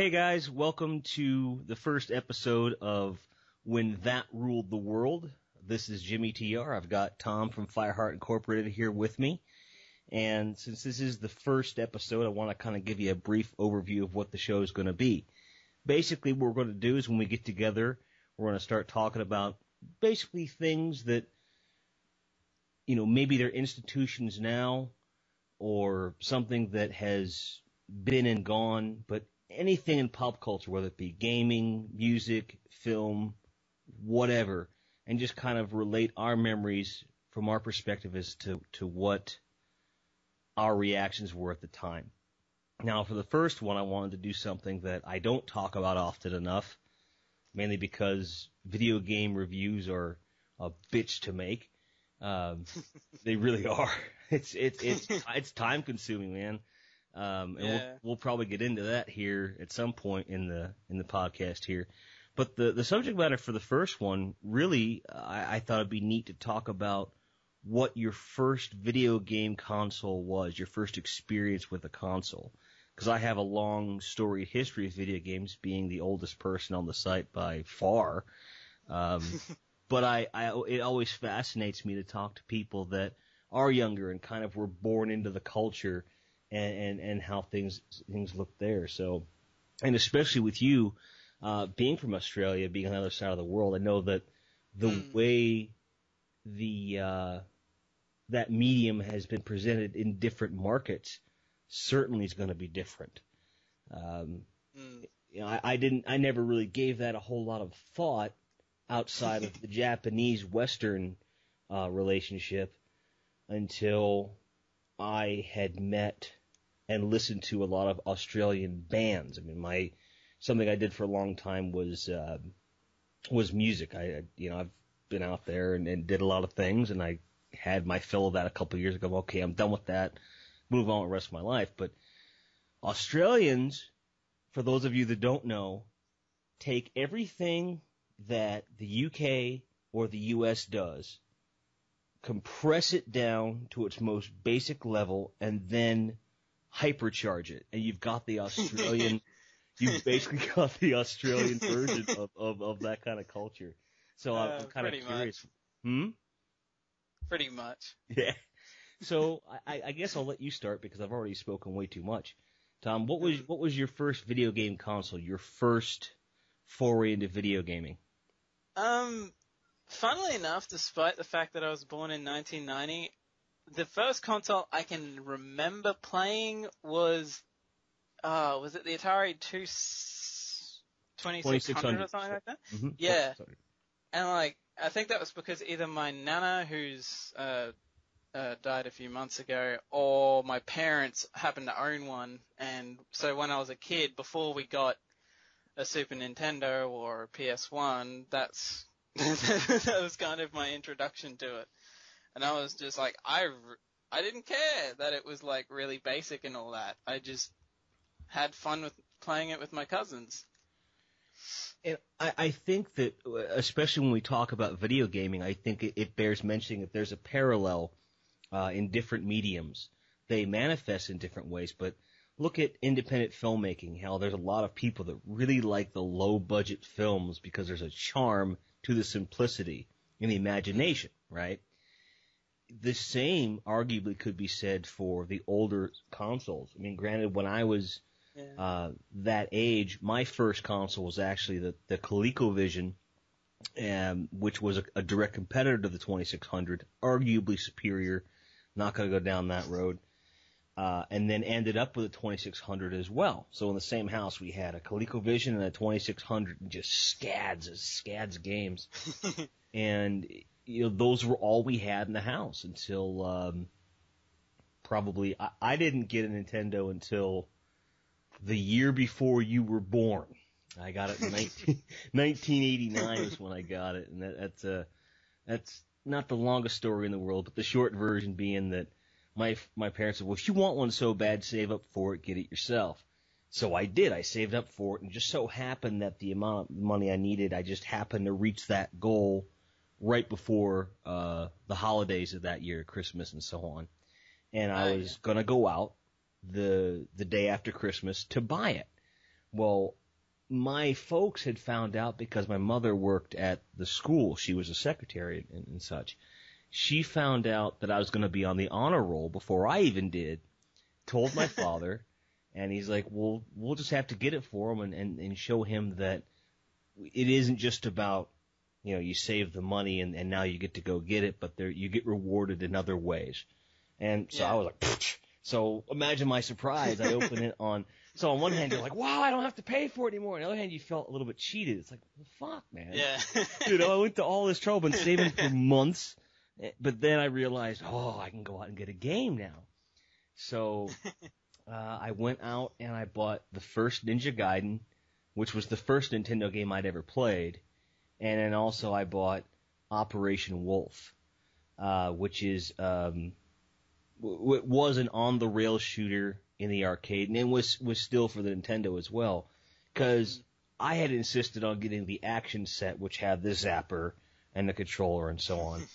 Hey guys, welcome to the first episode of When That Ruled the World. This is Jimmy TR. I've got Tom from Fyrehart Incorporated here with me. And since this is the first episode, I want to kind of give you a brief overview of what the show is going to be. Basically, what we're going to do is when we get together, we're going to start talking about basically things that, you know, maybe they're institutions now or something that has been and gone, but anything in pop culture, whether it be gaming, music, film, whatever, and just kind of relate our memories from our perspective as to what our reactions were at the time. Now, for the first one, I wanted to do something that I don't talk about often enough, mainly because video game reviews are a bitch to make. They really are. It's time consuming, man. And we'll probably get into that here at some point in the podcast here. But the subject matter for the first one, really, I thought it'd be neat to talk about what your first video game console was, your first experience with a console. Because I have a long storied history of video games, being the oldest person on the site by far. But it always fascinates me to talk to people that are younger and kind of were born into the culture and how things look there. So, and especially with you, being from Australia, being on the other side of the world, I know that the way that medium has been presented in different markets certainly is going to be different. You know, I never really gave that a whole lot of thought outside of the Japanese Western relationship until I had met and listened to a lot of Australian bands. I mean, something I did for a long time was music. I've been out there and did a lot of things, and I had my fill of that a couple of years ago. Okay, I'm done with that. Move on with the rest of my life. But Australians, for those of you that don't know, take everything that the UK or the US does, compress it down to its most basic level, and then hypercharge it. And you've got the Australian, you've basically got the Australian version of that kind of culture. So I'm kind of curious. Much. Pretty much. Yeah. So I guess I'll let you start because I've already spoken way too much. Tom, what was your first video game console? Your first foray into video gaming? Funnily enough, despite the fact that I was born in 1990, the first console I can remember playing was it the Atari 2600 or something like that? Mm-hmm. Yeah. And I think that was because either my nana, who's died a few months ago, or my parents happened to own one. And so when I was a kid, before we got a Super Nintendo or a PS1, that was kind of my introduction to it. And I was just like, I didn't care that it was like really basic and all that. I just had fun with playing it with my cousins. And I think that, especially when we talk about video gaming, I think it bears mentioning that there's a parallel in different mediums. They manifest in different ways, but look at independent filmmaking, how there's a lot of people that really like the low-budget films because there's a charm to the simplicity and the imagination, right? The same arguably could be said for the older consoles. I mean, granted, when I was that age, my first console was actually the ColecoVision, which was a direct competitor to the 2600, arguably superior. Not going to go down that road. And then ended up with a 2600 as well. So in the same house, we had a ColecoVision and a 2600, and just scads games. And those were all we had in the house until probably I didn't get a Nintendo until the year before you were born. I got it in 1989 is when I got it, and that's not the longest story in the world, but the short version being that my parents said, well, if you want one so bad, save up for it, get it yourself. So I did. I saved up for it, and just so happened that the amount of money I needed, I just happened to reach that goal right before the holidays of that year, Christmas and so on. And I was going to go out the day after Christmas to buy it. Well, my folks had found out because my mother worked at the school. She was a secretary and such. She found out that I was going to be on the honor roll before I even did, told my father, and he's like, well, we'll just have to get it for him and show him that it isn't just about, you save the money and now you get to go get it, but you get rewarded in other ways. And so I was like, pfft. So imagine my surprise. I open it so on one hand you're like, wow, I don't have to pay for it anymore. On the other hand, you felt a little bit cheated. It's like, well, fuck, man. Yeah. I went to all this trouble and saving for months, but then I realized, I can go out and get a game now. So I went out and I bought the first Ninja Gaiden, which was the first Nintendo game I'd ever played. And then also I bought Operation Wolf, which is was an on-the-rail shooter in the arcade, and it was still for the Nintendo as well, because I had insisted on getting the action set, which had the zapper and the controller and so on.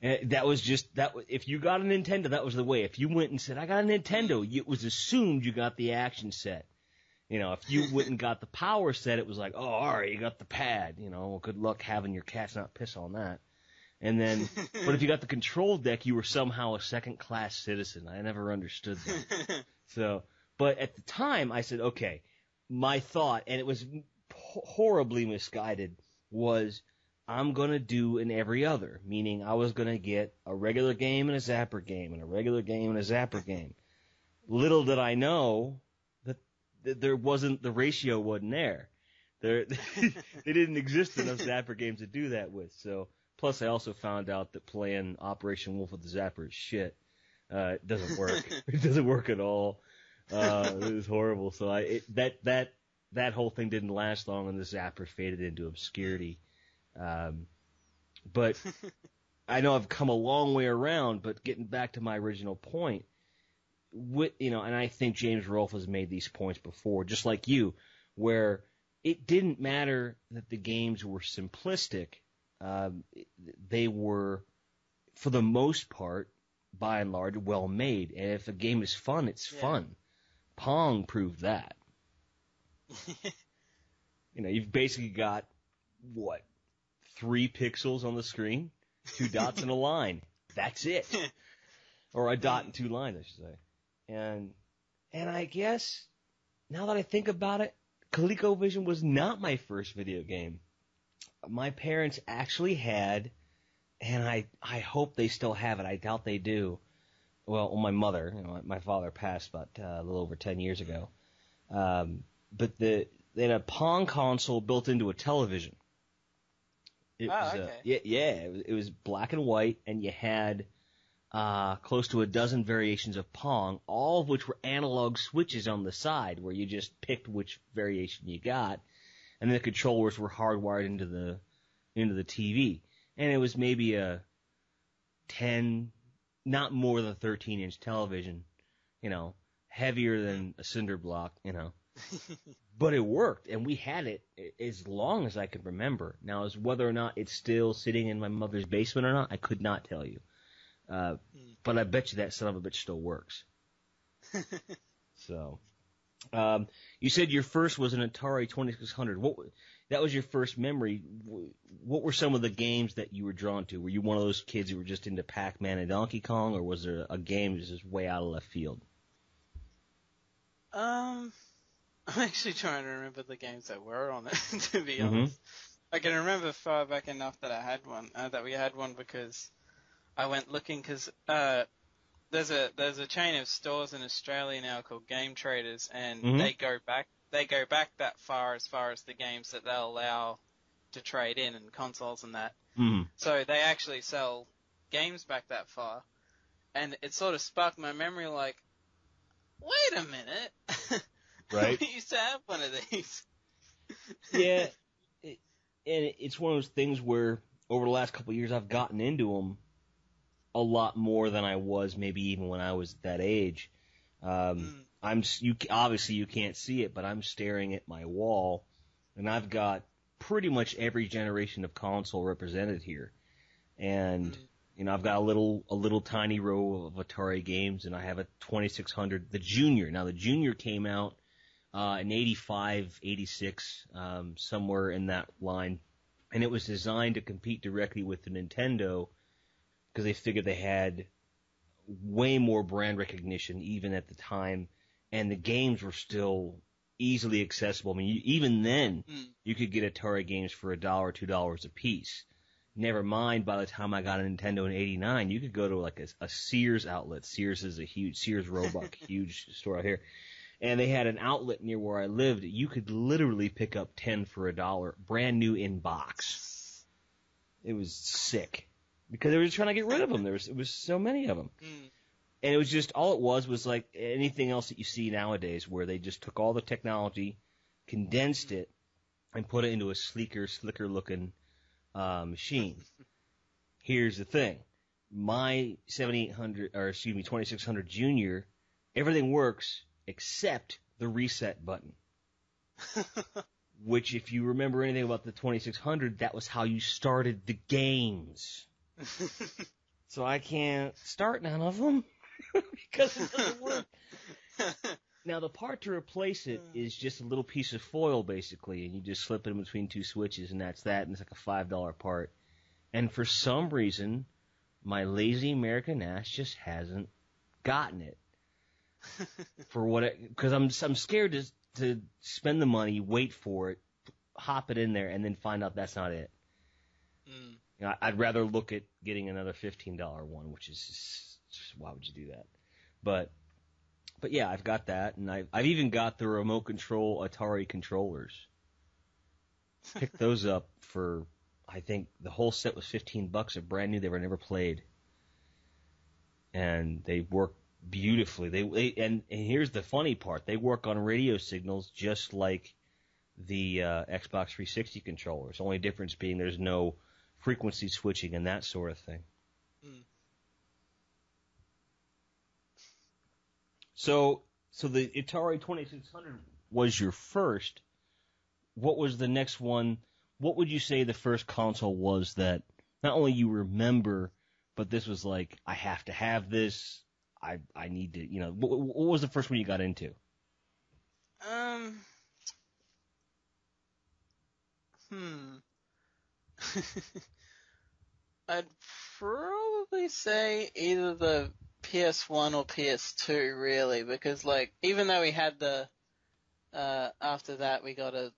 And that was just that. If you got a Nintendo, that was the way. If you went and said, "I got a Nintendo," it was assumed you got the action set. If you went and got the power set, it was like, oh, all right, you got the pad. Well, good luck having your cats not piss on that. And then, but if you got the control deck, you were somehow a second-class citizen. I never understood that. So, but at the time, I said, okay, my thought, and it was horribly misguided, was I'm going to do an every other, meaning I was going to get a regular game and a zapper game and a regular game and a zapper game. Little did I know that there wasn't, the ratio wasn't there. They didn't exist enough zapper games to do that with, so. Plus, I also found out that playing Operation Wolf with the zapper is shit. It doesn't work. It doesn't work at all. It was horrible. So that whole thing didn't last long, and the zapper faded into obscurity. But I know I've come a long way around. But getting back to my original point, and I think James Rolfe has made these points before, just like you, where it didn't matter that the games were simplistic. They were, for the most part, by and large, well made. And if a game is fun, it's fun. Pong proved that. You've basically got, 3 pixels on the screen, 2 dots and a line. That's it. Or a dot and 2 lines, I should say. And I guess, now that I think about it, ColecoVision was not my first video game. My parents actually had, and I hope they still have it. I doubt they do. Well, my mother, my father passed about a little over 10 years ago. But they had a Pong console built into a television. Okay. It was black and white, and you had close to a dozen variations of Pong, all of which were analog switches on the side, where you just picked which variation you got. And then the controllers were hardwired into the TV. And it was maybe a 10, not more than 13-inch television, heavier than a cinder block, But it worked, and we had it as long as I could remember. Now, as whether or not it's still sitting in my mother's basement or not, I could not tell you. But I bet you that son of a bitch still works. So... you said your first was an Atari 2600. That was your first memory. What were some of the games that you were drawn to? Were you one of those kids who were just into Pac-Man and Donkey Kong, or was there a game that was just way out of left field? I'm actually trying to remember the games that were on it, to be honest. I can remember far back enough that I had one, that we had one because I went looking, because there's a chain of stores in Australia now called Game Traders, and they go back that far as the games that they'll allow to trade in, and consoles and that. So they actually sell games back that far, and it sort of sparked my memory, like, wait a minute, right? We used to have one of these. Yeah, and it's one of those things where over the last couple of years I've gotten into them a lot more than I was maybe even when I was that age. Obviously you can't see it, but I'm staring at my wall, and I've got pretty much every generation of console represented here. And I've got a little tiny row of Atari games, and I have a 2600, the Junior. Now the Junior came out in 85, 86, somewhere in that line. And it was designed to compete directly with the Nintendo because they figured they had way more brand recognition even at the time, and the games were still easily accessible. I mean, even then, you could get Atari games for $1 or $2 a piece. Never mind, by the time I got a Nintendo in '89, you could go to like a Sears outlet. Sears is a huge, Sears Roebuck, huge store out here. And they had an outlet near where I lived. You could literally pick up 10 for $1, brand new in box. It was sick. Because they were just trying to get rid of them. It was so many of them. And it was just, all it was like anything else that you see nowadays, where they just took all the technology, condensed it, and put it into a sleeker, slicker looking machine. Here's the thing. My 2600 Junior, everything works except the reset button. Which, if you remember anything about the 2600, that was how you started the games. So I can't start none of them because it doesn't work. Now, the part to replace it is just a little piece of foil, basically, and you just slip it in between two switches, and that's that, and it's like a $5 part. And for some reason, my lazy American ass just hasn't gotten it. Because I'm scared to spend the money, wait for it, hop it in there, and then find out that's not it. You know, I'd rather look at getting another $15 one, which is just, why would you do that? But yeah, I've got that, and I've even got the remote control Atari controllers. Picked those up for, I think the whole set was $15, a brand new. They were never played, and they work beautifully. They and here's the funny part: they work on radio signals just like the Xbox 360 controllers. Only difference being there's no frequency switching and that sort of thing. So the Atari 2600 was your first. What was the next one? What would you say the first console was that not only you remember, but this was like, I have to have this. I need to, what was the first one you got into? I'd probably say either the PS1 or PS2, really, because, like, even though we had after that we got it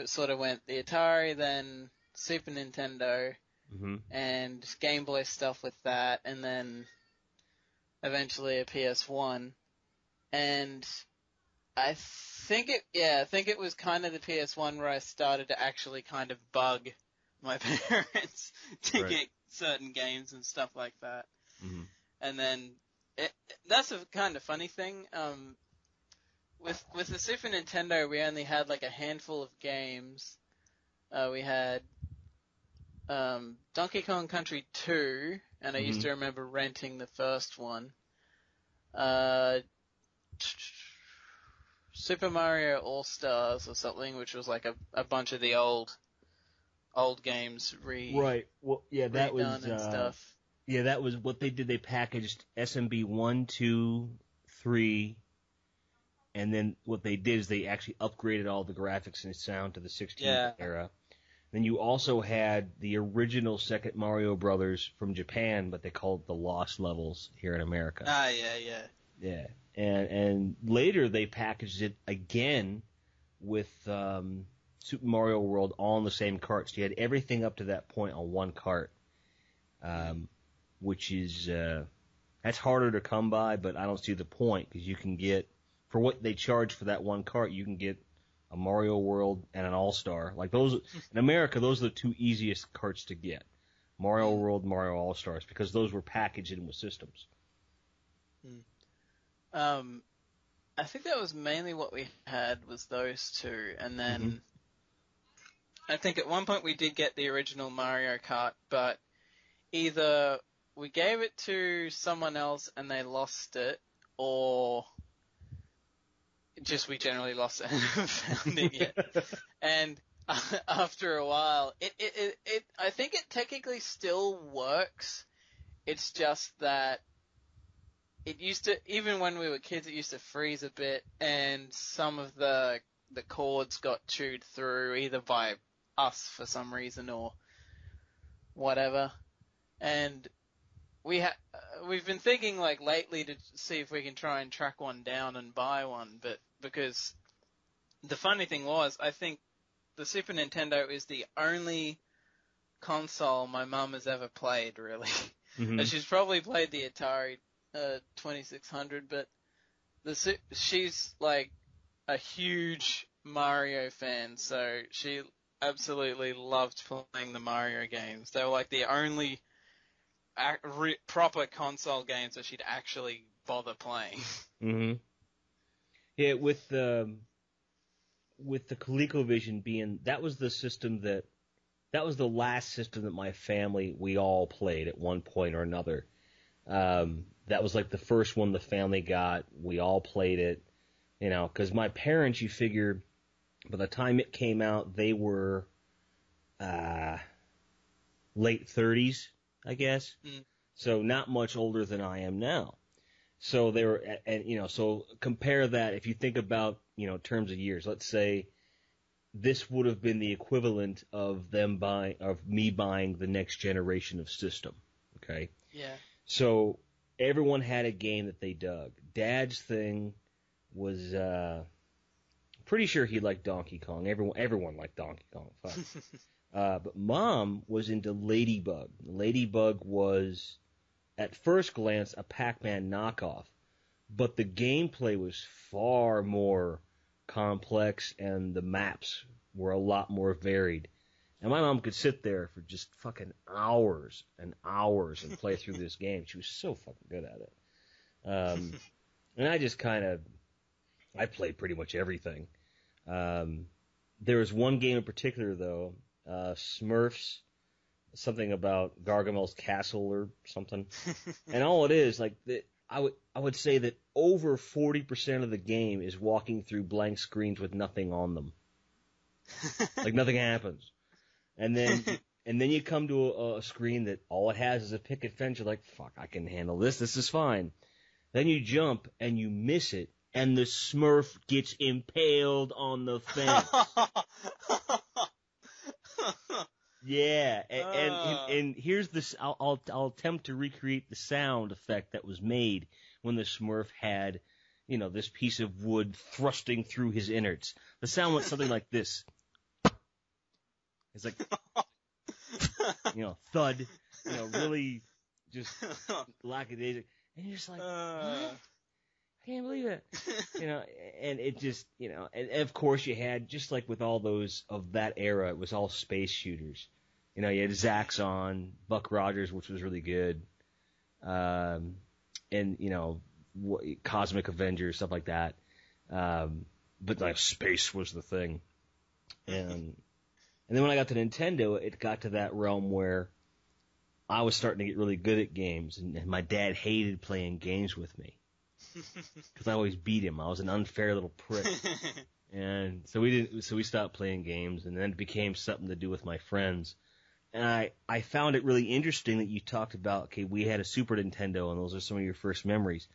sort of went the Atari, then Super Nintendo, and Game Boy stuff with that, and then eventually a PS1, and I think it was kind of the PS1 where I started to actually kind of bug my parents to get certain games and stuff like that. And then that's a kind of funny thing. With the Super Nintendo, we only had like a handful of games. We had Donkey Kong Country 2, and I used to remember renting the first one. Super Mario All-Stars or something, which was like a bunch of the old games Right. Well, yeah, that was and stuff. Yeah, that was what they did. They packaged SMB 1, 2, 3, and then what they did is they actually upgraded all the graphics and sound to the 16-bit era. Then you also had the original second Mario Brothers from Japan, but they called it the Lost Levels here in America. Yeah. And later they packaged it again with Super Mario World all on the same cart. So you had everything up to that point on one cart, which is that's harder to come by, but I don't see the point because you can get, for what they charge for that one cart, you can get a Mario World and an All-Star. Like those in America, those are the two easiest carts to get: Mario World, Mario All-Stars, because those were packaged in with systems. I think that was mainly what we had, was those two, and then I think at one point we did get the original Mario Kart, but either we gave it to someone else and they lost it, or just we generally lost it and haven't found it yet. And after a while, I think it technically still works. It's just that it used to, even when we were kids, it used to freeze a bit, and some of the cords got chewed through either by us for some reason or whatever. And we've been thinking like lately to see if we can try and track one down and buy one, but because the funny thing was, I think the Super Nintendo is the only console my mum has ever played, really. Mm-hmm. And she's probably played the Atari 2600, but she's like a huge Mario fan, so she absolutely loved playing the Mario games. They were like the only proper console games that she'd actually bother playing. Mm-hmm. Yeah, with the ColecoVision being, that was the system that was the last system that my family, we all played at one point or another. That was like the first one the family got. We all played it, you know, because my parents, you figure, by the time it came out, they were late 30s, I guess. Mm. So not much older than I am now. So they were, and you know, so compare that. If you think about, you know, terms of years, let's say this would have been the equivalent of me buying the next generation of system. Okay. Yeah. So everyone had a game that they dug. Dad's thing was, pretty sure he liked Donkey Kong. Everyone liked Donkey Kong. Fine. But Mom was into Ladybug. Ladybug was, at first glance, a Pac-Man knockoff, but the gameplay was far more complex and the maps were a lot more varied. And my mom could sit there for just fucking hours and hours and play through this game. She was so fucking good at it. And I just I played pretty much everything. There was one game in particular, though, Smurfs, something about Gargamel's Castle or something. And all it is, like, I would say that over 40% of the game is walking through blank screens with nothing on them. Like, nothing happens. And then you come to a screen that all it has is a picket fence. You're like, fuck, I can handle this. This is fine. Then you jump and you miss it, and the Smurf gets impaled on the fence. Yeah, and here's this. I'll attempt to recreate the sound effect that was made when the Smurf had, you know, this piece of wood thrusting through his innards. The sound went something like this. It's like, you know, thud, you know, really just lackadaisical. And you're just like, what? I can't believe it. You know, and it just, you know, and of course you had, just like with all those of that era, it was all space shooters. You know, you had Zaxxon, Buck Rogers, which was really good, and, you know, Cosmic Avengers, stuff like that. But like space was the thing. And then when I got to Nintendo, it got to that realm where I was starting to get really good at games, and my dad hated playing games with me because I always beat him. I was an unfair little prick, and so we stopped playing games, and then it became something to do with my friends. And I found it really interesting that you talked about, okay, we had a Super Nintendo, and those are some of your first memories.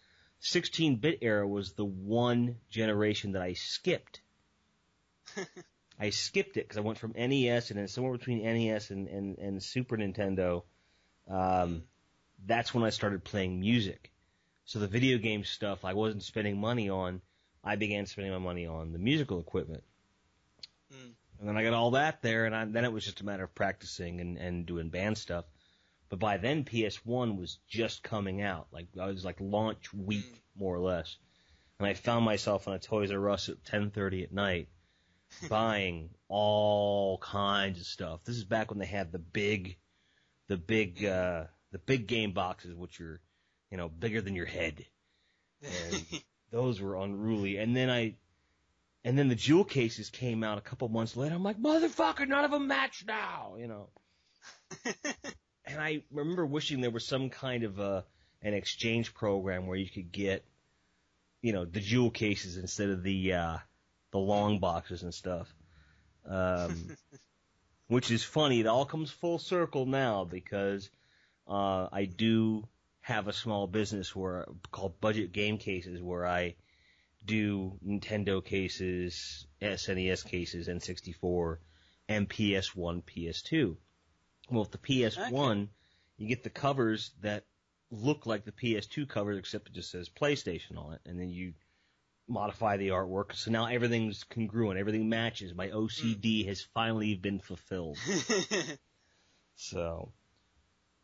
16-bit era was the one generation that I skipped. I skipped it because I went from NES, and then somewhere between NES and Super Nintendo, that's when I started playing music. So the video game stuff I wasn't spending money on. I began spending my money on the musical equipment. Mm. And then I got all that there, and then it was just a matter of practicing and doing band stuff. But by then, PS1 was just coming out. Like, I was like launch week, more or less. And I found myself in a Toys R Us at 10:30 at night, buying all kinds of stuff. This is back when they had the big game boxes, which are, you know, bigger than your head. And those were unruly. And then the jewel cases came out a couple months later. I'm like, motherfucker, none of them match now, you know. And I remember wishing there was some kind of an exchange program where you could get, you know, the jewel cases instead of the long boxes and stuff. Which is funny. It all comes full circle now because I do have a small business called Budget Game Cases, where I do Nintendo cases, SNES cases, N64, and PS1, PS2. Well, with the PS1, you get the covers that look like the PS2 covers, except it just says PlayStation on it, and then you modify the artwork. So now everything's congruent, everything matches. My OCD has finally been fulfilled. So,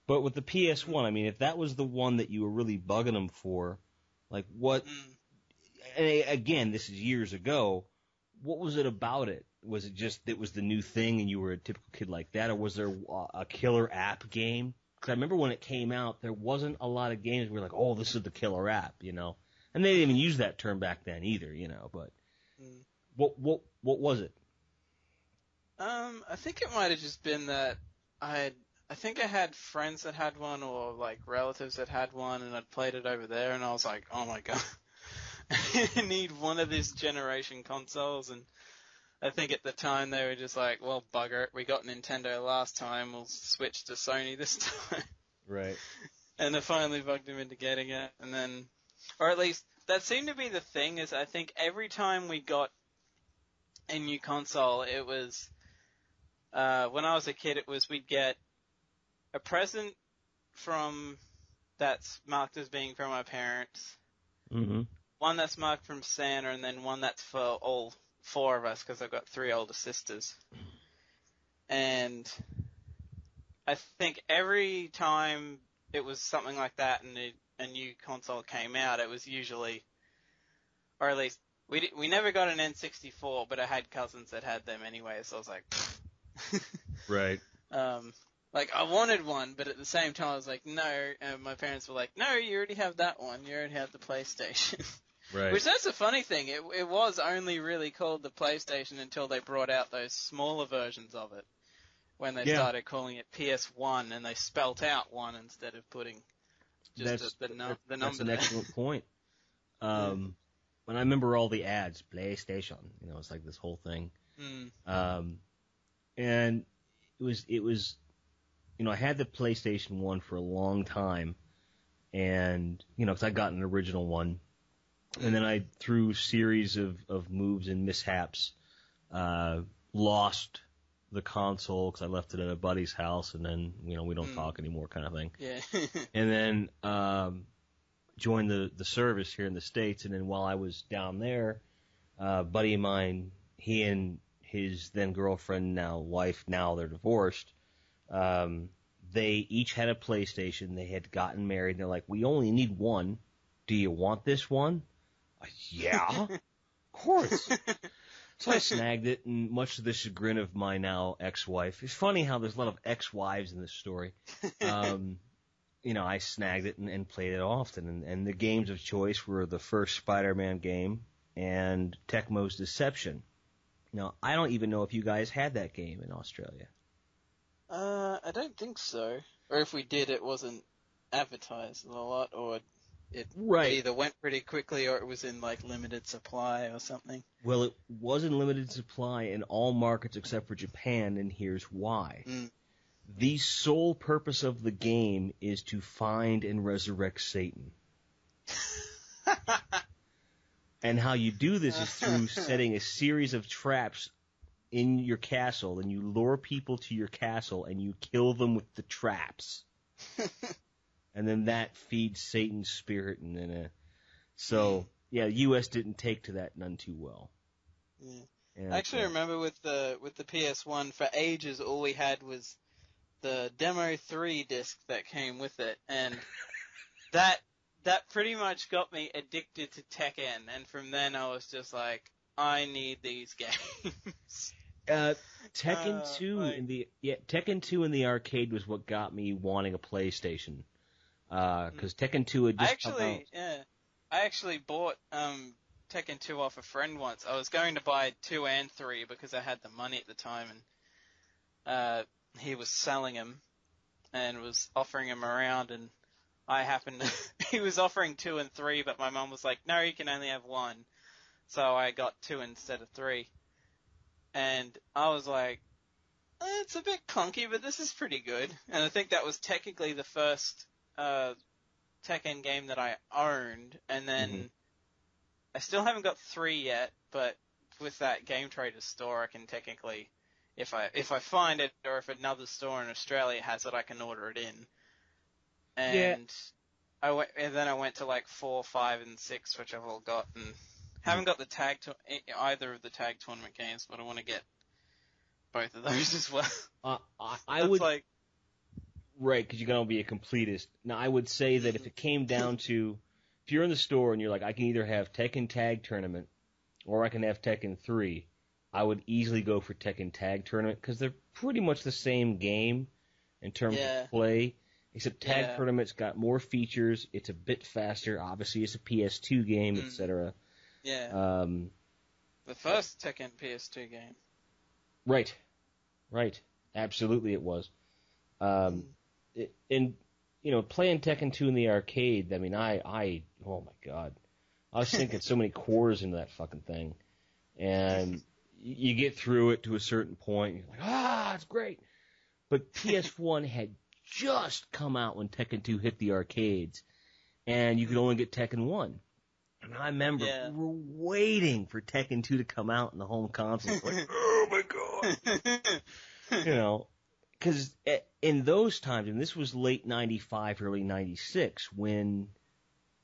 but with the PS1, I mean, if that was the one that you were really bugging them for, like what? And again, this is years ago. What was it about it? Was it just it was the new thing and you were a typical kid like that, or was there a killer app game? Because I remember when it came out, there wasn't a lot of games where like, oh, this is the killer app, you know. And they didn't even use that term back then either, you know. But what was it? I think it might have just been that I think I had friends that had one or like relatives that had one, and I'd played it over there, and I was like, oh my god, I need one of this generation consoles. And I think at the time they were just like, well, bugger it, we got Nintendo last time, we'll switch to Sony this time. Right. And I finally bugged him into getting it, and then, or at least that seemed to be the thing, is I think every time we got a new console, it was, when I was a kid, it was we'd get a present that's marked as being from my parents, one that's marked from Santa, and then one that's for all four of us, because I've got 3 older sisters. And I think every time it was something like that and a new console came out, it was usually, or at least, we never got an N64, but I had cousins that had them anyway, so I was like, right. Like, I wanted one, but at the same time, I was like, no, and my parents were like, no, you already have that one, you already have the PlayStation. Right. Which, that's a funny thing, it was only really called the PlayStation until they brought out those smaller versions of it, when they started calling it PS1, and they spelt out 1 instead of putting just the number there. That's an excellent point. When I remember all the ads, PlayStation, you know, it's like this whole thing. And it was, you know, I had the PlayStation 1 for a long time, and, you know, because I got an original one, and then I, through series of moves and mishaps, lost the console because I left it at a buddy's house, and then, you know, we don't talk anymore kind of thing. Yeah. And then joined the service here in the States, and then while I was down there, a buddy of mine, he and his then girlfriend, now wife, now they're divorced, they each had a PlayStation. They had gotten married, and they're like, we only need one. Do you want this one? Yeah, of course. So I snagged it, and much to the chagrin of my now ex-wife. It's funny how there's a lot of ex-wives in this story. You know, I snagged it and played it often. And the games of choice were the first Spider-Man game and Tecmo's Deception. Now, I don't even know if you guys had that game in Australia. I don't think so. Or if we did, it wasn't advertised a lot, or it either went pretty quickly or it was in, like, limited supply or something. Well, it was in limited supply in all markets except for Japan, and here's why. The sole purpose of the game is to find and resurrect Satan. And how you do this is through setting a series of traps in your castle, and you lure people to your castle, and you kill them with the traps. And then that feeds Satan's spirit. And then, the U.S. didn't take to that none too well. Yeah. And I actually remember with the PS1, for ages, all we had was the Demo 3 disc that came with it, and that pretty much got me addicted to Tekken, and from then I was just like, I need these games. Tekken 2 in the arcade was what got me wanting a PlayStation. Because Tekken 2 had just come out. I actually bought Tekken 2 off a friend once. I was going to buy 2 and 3 because I had the money at the time, and he was selling them and was offering them around, and I happened to, he was offering 2 and 3, but my mum was like, no, you can only have 1. So I got 2 instead of 3. And I was like, it's a bit clunky, but this is pretty good. And I think that was technically the first Tekken game that I owned, and then I still haven't got 3 yet, but with that Game Trader store, I can technically, if I find it, or if another store in Australia has it, I can order it in. And then I went to like 4, 5, and 6, which I've all got, and haven't got the either of the tag tournament games, but I want to get both of those as well. I would right, because you're gonna be a completist. Now, I would say that if it came down to, if you're in the store and you're like, I can either have Tekken Tag Tournament or I can have Tekken 3, I would easily go for Tekken Tag Tournament because they're pretty much the same game in terms of play, except Tag Tournament's got more features. It's a bit faster. Obviously, it's a PS2 game, etc. Yeah. The first Tekken PS2 game. Right. Absolutely, it was. And playing Tekken 2 in the arcade, I mean, oh my god, I was sinking so many cores into that fucking thing, and you get through it to a certain point, and you're like, it's great. But PS1 had just come out when Tekken 2 hit the arcades, and you could only get Tekken 1. And I remember we were waiting for Tekken 2 to come out in the home console. Like, oh my god! Because in those times, and this was late 95, early 96, when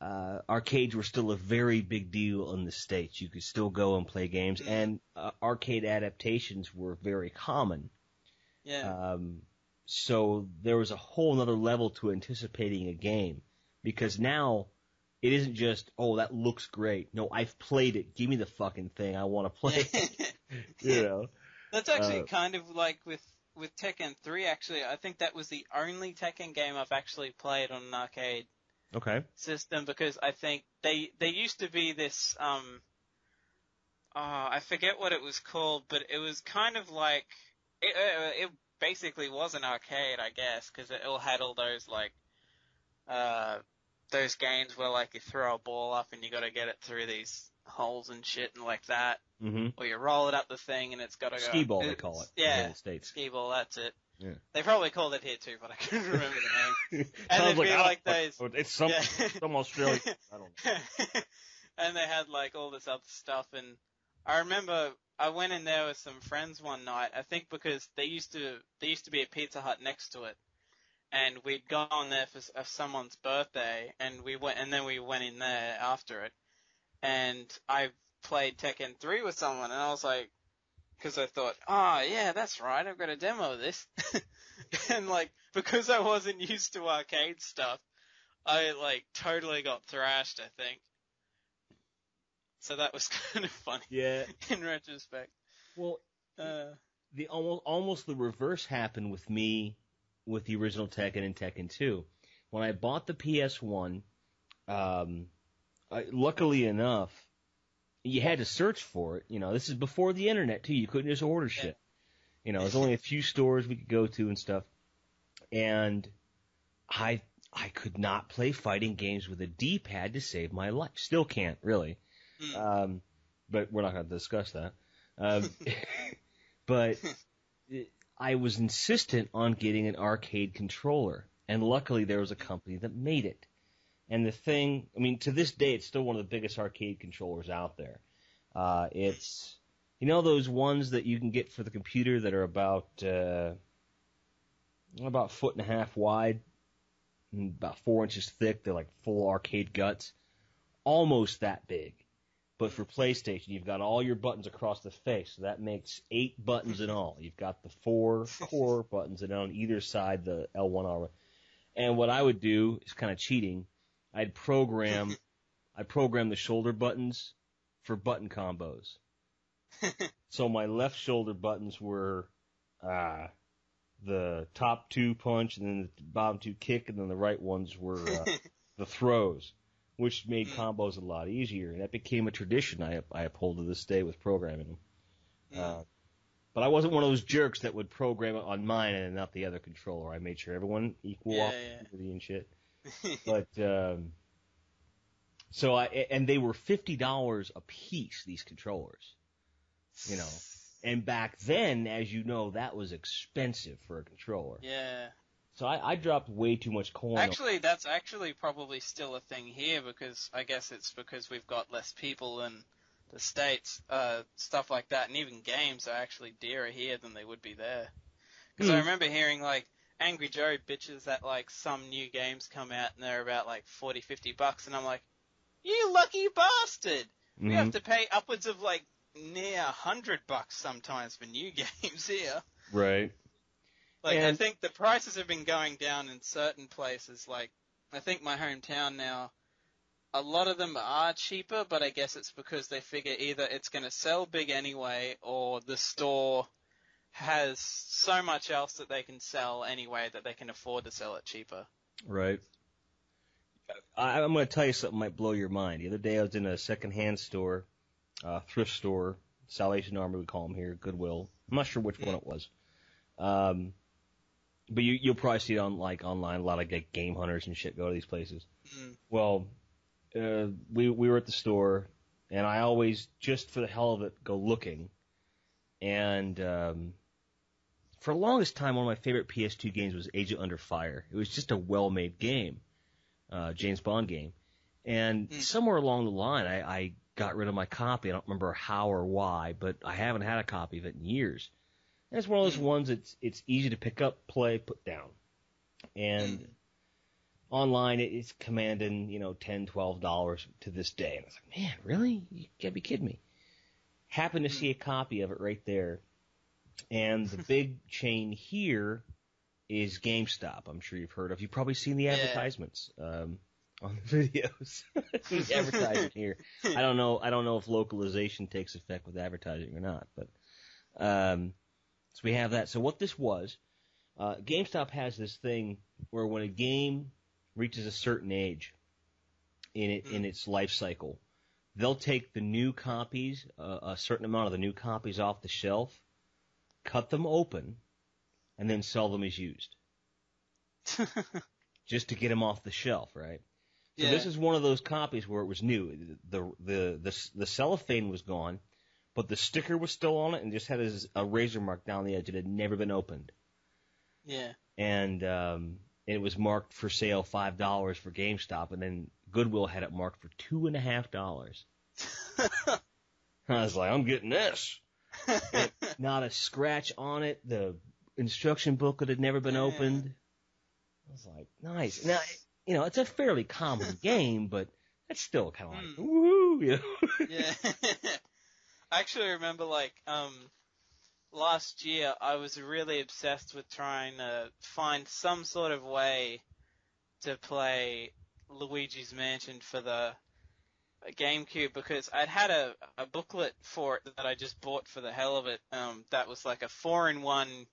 arcades were still a very big deal in the States. You could still go and play games, and arcade adaptations were very common. Yeah. So there was a whole other level to anticipating a game, because now it isn't just, that looks great. No, I've played it. Give me the fucking thing. I want to play it. That's actually kind of like with Tekken 3, actually. I think that was the only Tekken game I've actually played on an arcade system, because I think they used to be this, I forget what it was called, but it was kind of like, it basically was an arcade, I guess, because it all had all those, like, those games where, like, you throw a ball up and you gotta get it through these holes and shit and like that. Mm-hmm. Or you roll it up the thing and it's gotta go. Skee ball, they call it. Yeah. In the States. Skee ball, that's it. Yeah. They probably called it here too, but I couldn't remember the name. And Sounds it'd be like those. those. It's some Australian. I don't know. And they had like all this other stuff, and I remember I went in there with some friends one night. I think because there used to be a Pizza Hut next to it, and we'd gone there for someone's birthday, and then we went in there after it, and I played Tekken 3 with someone, and I was like, because I thought, yeah, that's right, I've got a demo of this. And like, because I wasn't used to arcade stuff, I like totally got thrashed, I think. So that was kind of funny. Yeah. In retrospect. Well, the almost the reverse happened with me with the original Tekken and Tekken 2. When I bought the PS1, luckily enough, you had to search for it. This is before the internet too. You couldn't just order shit. There's only a few stores we could go to and stuff. And I could not play fighting games with a D-pad to save my life. Still can't, really. But we're not going to discuss that. But I was insistent on getting an arcade controller. And luckily there was a company that made it. And the thing, I mean, to this day, it's still one of the biggest arcade controllers out there. It's, those ones that you can get for the computer that are about 1.5 foot wide and about 4 inches thick. They're like full arcade guts. Almost that big. But for PlayStation, you've got all your buttons across the face. So that makes 8 buttons in all. You've got the 4 core buttons and on either side the L1, R1. And what I would do is kind of cheating. I'd program the shoulder buttons for button combos. So my left shoulder buttons were the top 2 punch, and then the bottom 2 kick, and then the right ones were the throws, which made combos a lot easier. And that became a tradition I uphold to this day with programming them. But I wasn't one of those jerks that would program it on mine and not the other controller. I made sure everyone equal opportunity and shit. But and they were $50 a piece, these controllers. And back then, as you know, that was expensive for a controller. Yeah. So I dropped way too much coin. Actually, that's actually probably still a thing here because I guess it's because we've got less people in the States, stuff like that, and even games are actually dearer here than they would be there. Because I remember hearing, like, Angry Joe bitches that, like, some new games come out and they're about, like, $40-50, and I'm like, you lucky bastard! We have to pay upwards of, like, near $100 sometimes for new games here. Right. Like, I think the prices have been going down in certain places. Like, I think my hometown now, a lot of them are cheaper, but I guess it's because they figure either it's going to sell big anyway, or the store has so much else that they can sell anyway that they can afford to sell it cheaper. Right. I'm going to tell you something that might blow your mind. The other day I was in a secondhand store, thrift store, Salvation Army we call them here, Goodwill. I'm not sure which one it was. But you'll probably see it on online. A lot of like game hunters and shit go to these places. Well, we were at the store, and I always, just for the hell of it, go looking. And for the longest time, one of my favorite PS2 games was Agent Under Fire. It was just a well-made game, James Bond game. And somewhere along the line, I got rid of my copy. I don't remember how or why, but I haven't had a copy of it in years. And it's one of those ones it's easy to pick up, play, put down. And online, it's commanding, $10, $12 to this day. And I was like, man, really? You gotta be kidding me. Happened to see a copy of it right there. And the big chain here is GameStop. I'm sure you've heard of. You've probably seen the advertisements on the videos. The advertising here. I don't know if localization takes effect with advertising or not, but so we have that. So what this was, GameStop has this thing where when a game reaches a certain age in its life cycle, they'll take the new copies, a certain amount of the new copies off the shelf, cut them open, and then sell them as used. Just to get them off the shelf, right? So this is one of those copies where it was new. The cellophane was gone, but the sticker was still on it and just had a razor mark down the edge. It had never been opened. Yeah. And it was marked for sale $5 for GameStop, and then Goodwill had it marked for $2.50. I was like, I'm getting this. Not a scratch on it. The instruction booklet had never been opened. I was like, nice. Now, it's a fairly common game, but it's still kind of like, woohoo, Yeah. I actually remember, last year I was really obsessed with trying to find some sort of way to play Luigi's Mansion for the GameCube, because I'd had a booklet for it that I just bought for the hell of it, that was like a 4-in-1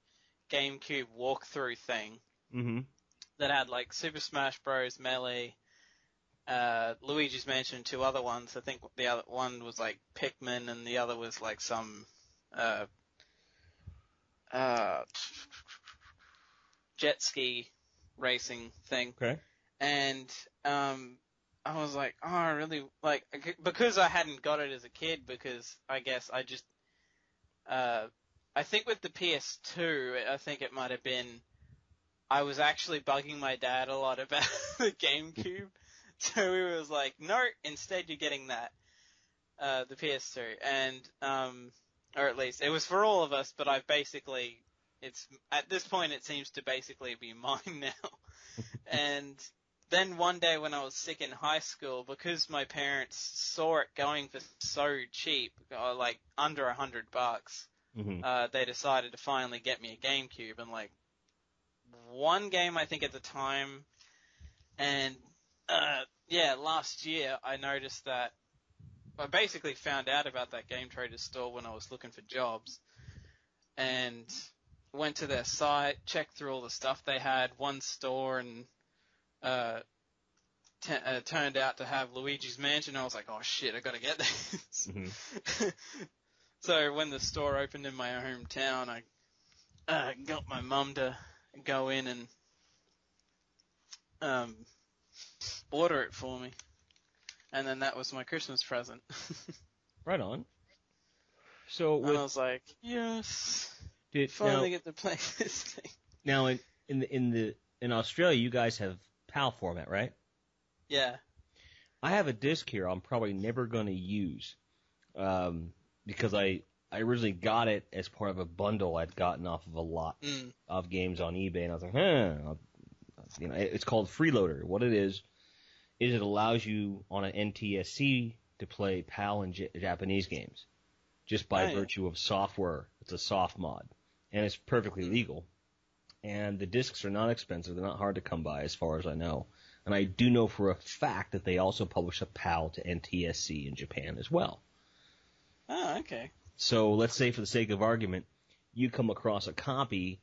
GameCube walkthrough thing. Mm-hmm. That had like Super Smash Bros. Melee, Luigi's Mansion, 2 other ones. I think the other one was like Pikmin, and the other was like some jet ski racing thing. Okay. And I was like, oh, I really like, because I hadn't got it as a kid, because I guess I just I think with the PS2, I think it might have been, I was actually bugging my dad a lot about the GameCube. So he was like, no, instead you're getting that, the PS2. And, or at least, it was for all of us, but I've basically, at this point it seems to basically be mine now. And then one day when I was sick in high school, because my parents saw it going for so cheap, like under $100, they decided to finally get me a GameCube. And like, one game I think at the time, and last year I noticed that I basically found out about that Game Traders store when I was looking for jobs, and went to their site, checked through all the stuff they had. One store and turned out to have Luigi's Mansion. I was like, oh shit, I gotta get this. So when the store opened in my hometown, I got my mum to go in and order it for me, and then that was my Christmas present. Right on. So and I was like, yes, finally get to play this thing. Now in in Australia, you guys have PAL format, right? Yeah. I have a disc here I'm probably never going to use because I originally got it as part of a bundle I'd gotten off of a lot of games on eBay, and I was like, it's called Freeloader. What it is it allows you on an NTSC to play PAL and Japanese games just by virtue of software. It's a soft mod, and it's perfectly legal. And the discs are not expensive. They're not hard to come by as far as I know. And I do know for a fact that they also publish a PAL to NTSC in Japan as well. Oh, okay. So let's say, for the sake of argument, you come across a copy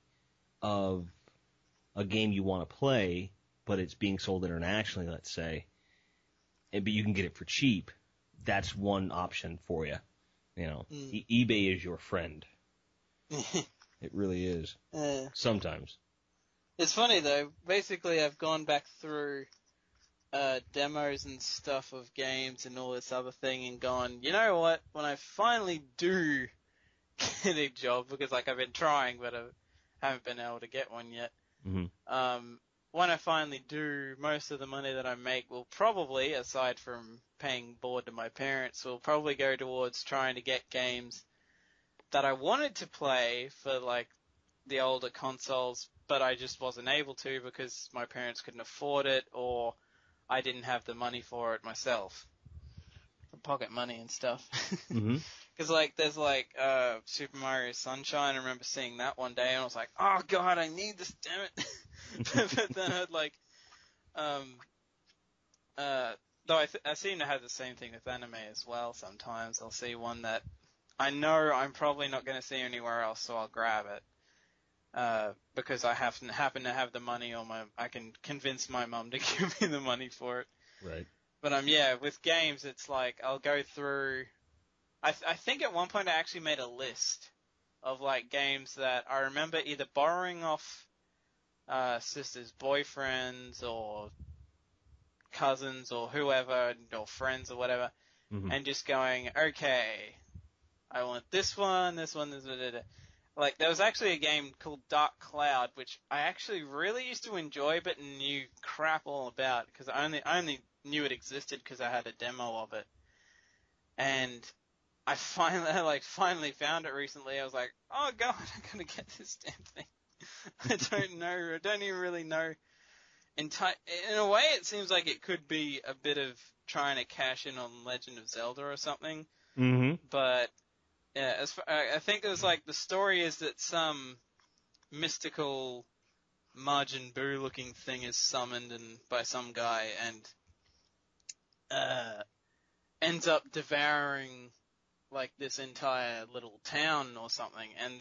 of a game you want to play, but it's being sold internationally, let's say, but you can get it for cheap. That's one option for you. eBay is your friend. It really is. Sometimes. It's funny, though. Basically, I've gone back through demos and stuff of games and all this other thing and gone, you know what? When I finally do get a job, because I've been trying, but I haven't been able to get one yet. Mm-hmm. When I finally do, most of the money that I make will probably, aside from paying board to my parents, will probably go towards trying to get games that I wanted to play for, the older consoles, but I just wasn't able to because my parents couldn't afford it, or I didn't have the money for it myself. Pocket money and stuff. Mm-hmm. Because, there's, Super Mario Sunshine. I remember seeing that one day, and I was like, oh, God, I need this, damn it. But then though I seem to have the same thing with anime as well sometimes. I'll see one that I know I'm probably not going to see anywhere else, so I'll grab it. Because I happen to have the money, or I can convince my mum to give me the money for it. Right. But with games, it's I'll go through. I think at one point I actually made a list of games that I remember either borrowing off sisters' boyfriends or cousins or whoever, or friends or whatever, and just going, okay, I want this one. There was actually a game called Dark Cloud, which I actually really used to enjoy, but knew crap all about, because I only knew it existed because I had a demo of it. And I finally found it recently. I was like, oh God, I'm gonna get this damn thing. I don't even really know. In a way, it seems like it could be a bit of trying to cash in on Legend of Zelda or something. Mm-hmm. But yeah, I think it was the story is that some mystical Majin Buu looking thing is summoned by some guy and ends up devouring this entire little town or something, and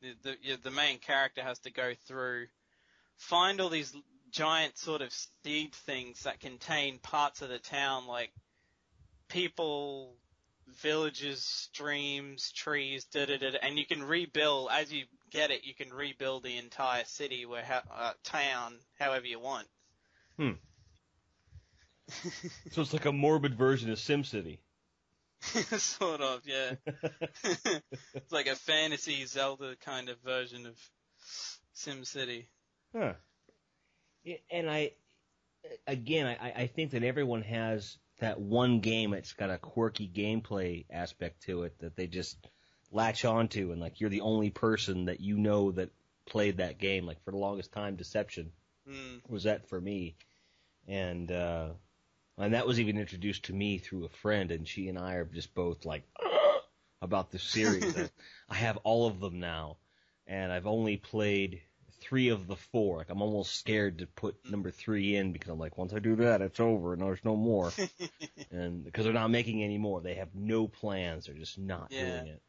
the main character has to go through, find all these giant sort of seed things that contain parts of the town, like people, villages, streams, trees, and you can rebuild, as you get it, you can rebuild the entire city town however you want. So it's like a morbid version of SimCity. Sort of, yeah. It's like a fantasy Zelda kind of version of SimCity. Huh. And I think that everyone has that one game that's got a quirky gameplay aspect to it that they just latch onto, and you're the only person that that played that game. For the longest time, Deception was that for me, and that was even introduced to me through a friend, and she and I are just both about the series. I have all of them now, and I've only played 3 of the 4. I'm almost scared to put number 3 in, because I'm once I do that, it's over and there's no more. And because they're not making any more, they have no plans. They're just not doing it.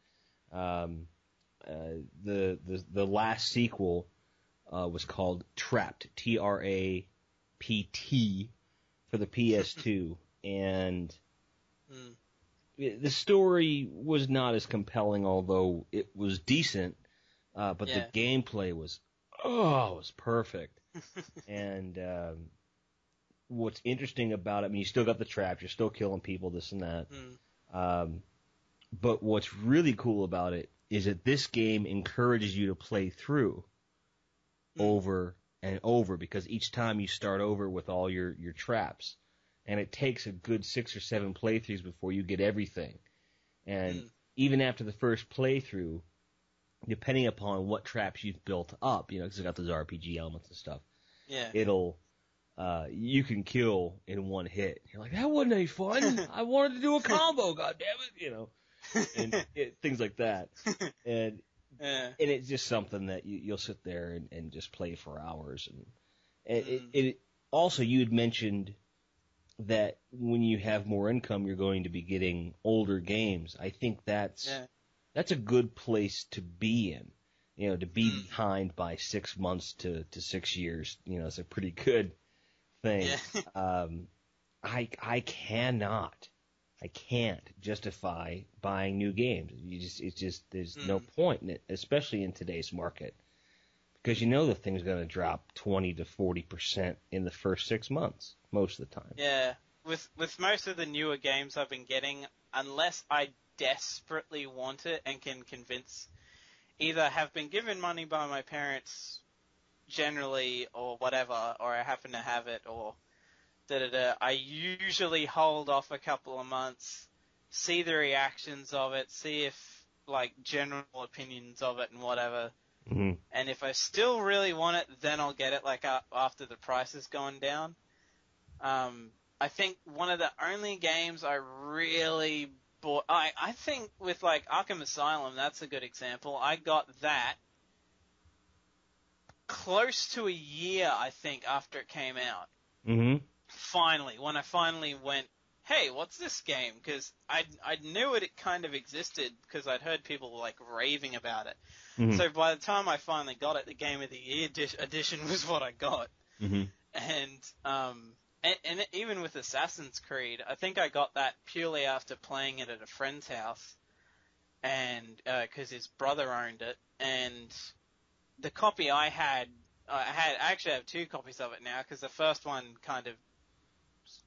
The last sequel was called Trapped, Trapt, for the PS2, and the story was not as compelling, although it was decent. But the gameplay was perfect. And what's interesting about it, you still got the traps, you're still killing people, this and that. But what's really cool about it is that this game encourages you to play through over and over, because each time you start over with all your traps. And it takes a good 6 or 7 playthroughs before you get everything. And even after the first playthrough, depending upon what traps you've built up, because it's got those RPG elements and stuff, you can kill in one hit. You're like, that wasn't any fun. I wanted to do a combo, goddammit, and things like that. And it's just something that you'll sit there and just play for hours. And also, you had mentioned that when you have more income, you're going to be getting older games. I think that's a good place to be in. To be behind by 6 months to 6 years, is a pretty good thing. Yeah. I can't justify buying new games. There's no point in it, especially in today's market, because the thing's going to drop 20 to 40% in the first 6 months most of the time. Yeah, with most of the newer games I've been getting, unless I desperately want it and can convince, either have been given money by my parents generally or whatever, or I happen to have it, or I usually hold off a couple of months, see the reactions of it, see if, general opinions of it and whatever. Mm-hmm. And if I still really want it, then I'll get it, after the price has gone down. I think one of the only games I really bought, I think with, Arkham Asylum, that's a good example. I got that close to a year, I think, after it came out. Mm-hmm. Finally, when I finally went, hey, what's this game? Because I knew it kind of existed because I'd heard people, raving about it. Mm-hmm. So by the time I finally got it, the Game of the Year edition was what I got. Mm-hmm. And even with Assassin's Creed, I think I got that purely after playing it at a friend's house, and because his brother owned it, and the copy I actually have 2 copies of it now, because the first one kind of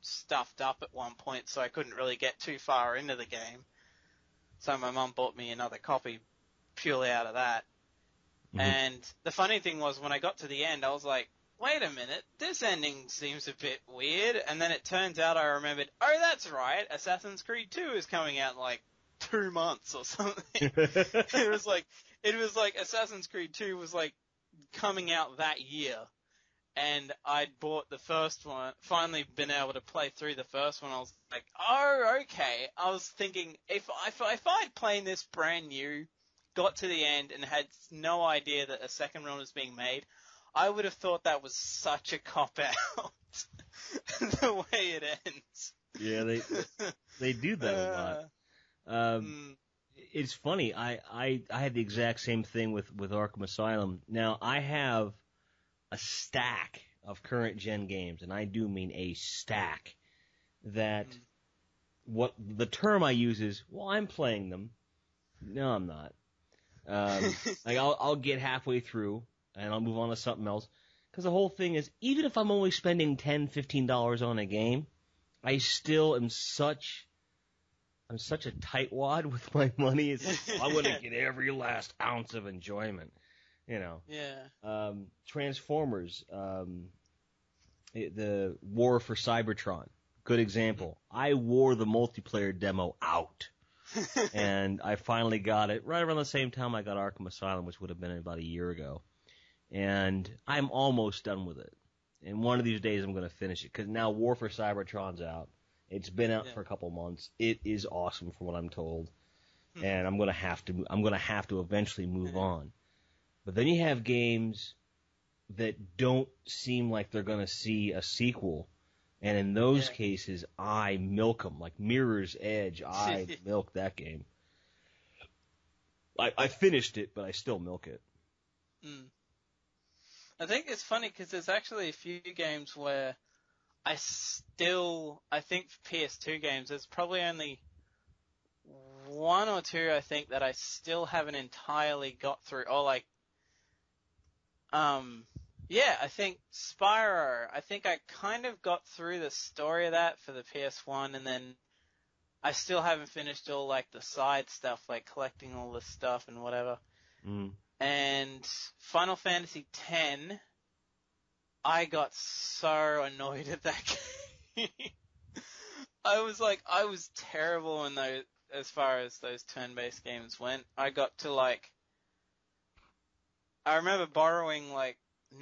stuffed up at one point, so I couldn't really get too far into the game. So my mum bought me another copy purely out of that. Mm-hmm. And the funny thing was, when I got to the end, I was like, wait a minute, this ending seems a bit weird. And then it turns out I remembered, oh, that's right, Assassin's Creed 2 is coming out in 2 months or something. It was like Assassin's Creed 2 was coming out that year. And I'd bought the first one, finally been able to play through the first one. I was like, oh, okay. I was thinking, if I'd played this brand new, got to the end, and had no idea that a second one was being made, I would have thought that was such a cop-out, the way it ends. Yeah, they do that a lot. It's funny. I had the exact same thing with Arkham Asylum. Now, I have a stack of current gen games, and I do mean a stack, that what the term I use is, well, I'm playing them. No, I'm not. I'll get halfway through and I'll move on to something else, because the whole thing is, even if I'm only spending $10, $15 on a game, I still am I'm such a tightwad with my money. I want to get every last ounce of enjoyment. Yeah. Transformers, the War for Cybertron, good example. I wore the multiplayer demo out, and I finally got it right around the same time I got Arkham Asylum, which would have been about a year ago, and I'm almost done with it. And one of these days I'm going to finish it, because now War for Cybertron's out. It's been out for a couple months. It is awesome, from what I'm told, and I'm going to have to eventually move on. But then you have games that don't seem like they're going to see a sequel. And in those cases, I milk them. Like Mirror's Edge, I milk that game. I finished it, but I still milk it. I think it's funny because there's actually a few games where I think for PS2 games, there's probably only 1 or 2, I think, that I still haven't entirely got through. Or I think Spyro, I think I kind of got through the story of that for the PS1, and then I still haven't finished all, the side stuff, collecting all this stuff and whatever. And Final Fantasy X, I got so annoyed at that game. I was terrible in those, as far as those turn-based games went. I got to I remember borrowing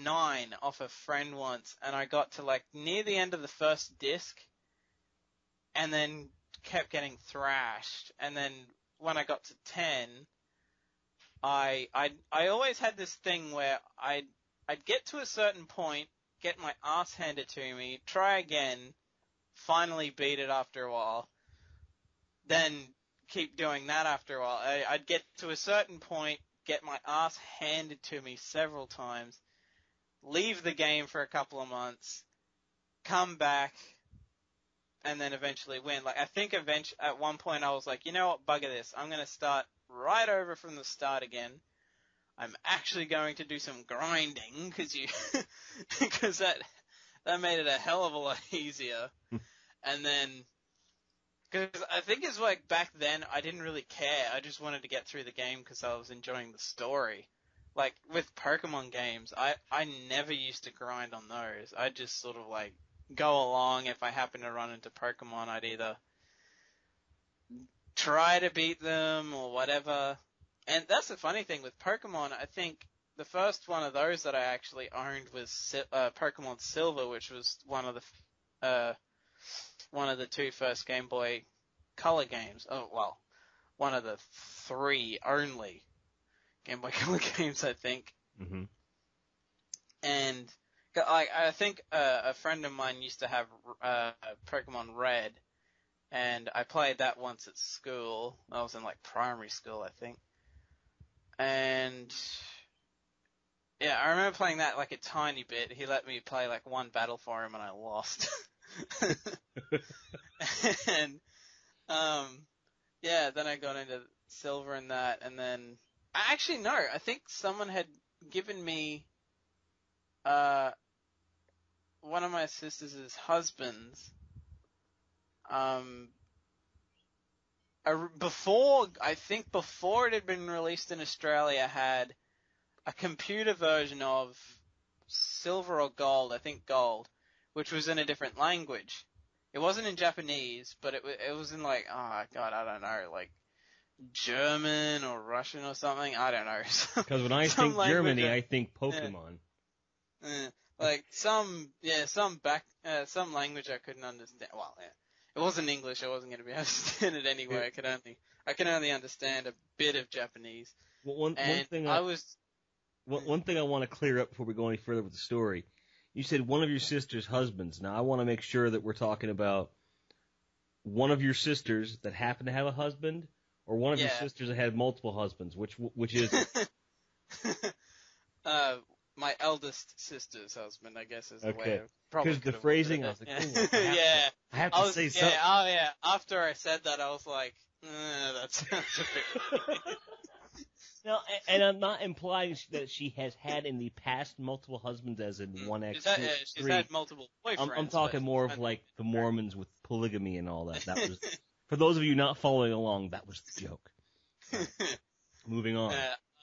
9 off a friend once, and I got to near the end of the first disc, and then kept getting thrashed. And then when I got to 10, I always had this thing where I'd get to a certain point, get my ass handed to me, try again, finally beat it after a while, then keep doing that after a while. I'd get to a certain point, get my ass handed to me several times, leave the game for a couple of months, come back, and then eventually win. I think at one point I was like, you know what, bugger this. I'm going to start right over from the start again. I'm actually going to do some grinding, because that made it a hell of a lot easier. And then, because I think it's back then I didn't really care. I just wanted to get through the game because I was enjoying the story. With Pokemon games, I never used to grind on those. I just sort of go along. If I happen to run into Pokemon, I'd either try to beat them or whatever. And that's the funny thing with Pokemon. I think the first one of those that I actually owned was Pokemon Silver, which was one of the 2 first Game Boy Color games. Oh, well, one of the 3 only Game Boy Color games, I think. Mm-hmm. And I think a friend of mine used to have Pokemon Red, and I played that once at school. I was in primary school, I think. And yeah, I remember playing that a tiny bit. He let me play one battle for him, and I lost. And yeah, then I got into Silver and that, and then actually no, I think someone had given me one of my sister's husbands before it had been released in Australia, had a computer version of Silver or Gold, I think Gold, which was in a different language. It wasn't in Japanese, but it was in oh god, I don't know, German or Russian or something. I don't know. Because when I think Germany, I think Pokemon. Some language I couldn't understand. Well, yeah. It wasn't English. I wasn't going to be able to understand it anyway. I can only understand a bit of Japanese. Well, one thing I want to clear up before we go any further with the story. You said one of your sister's husbands. Now I want to make sure that we're talking about one of your sisters that happened to have a husband, or one of your sisters that had multiple husbands. Which is it? My eldest sister's husband, I guess, is the way. Okay. Because the phrasing, I was like, yeah. I have to say something. Oh, yeah. After I said that, I was like, that sounds a bit weird. No, and I'm not implying that she has had in the past multiple husbands, as in 1x, 2, she's had multiple boyfriends. I'm talking more of the Mormons with polygamy and all that. That was, for those of you not following along, that was the joke. Moving on.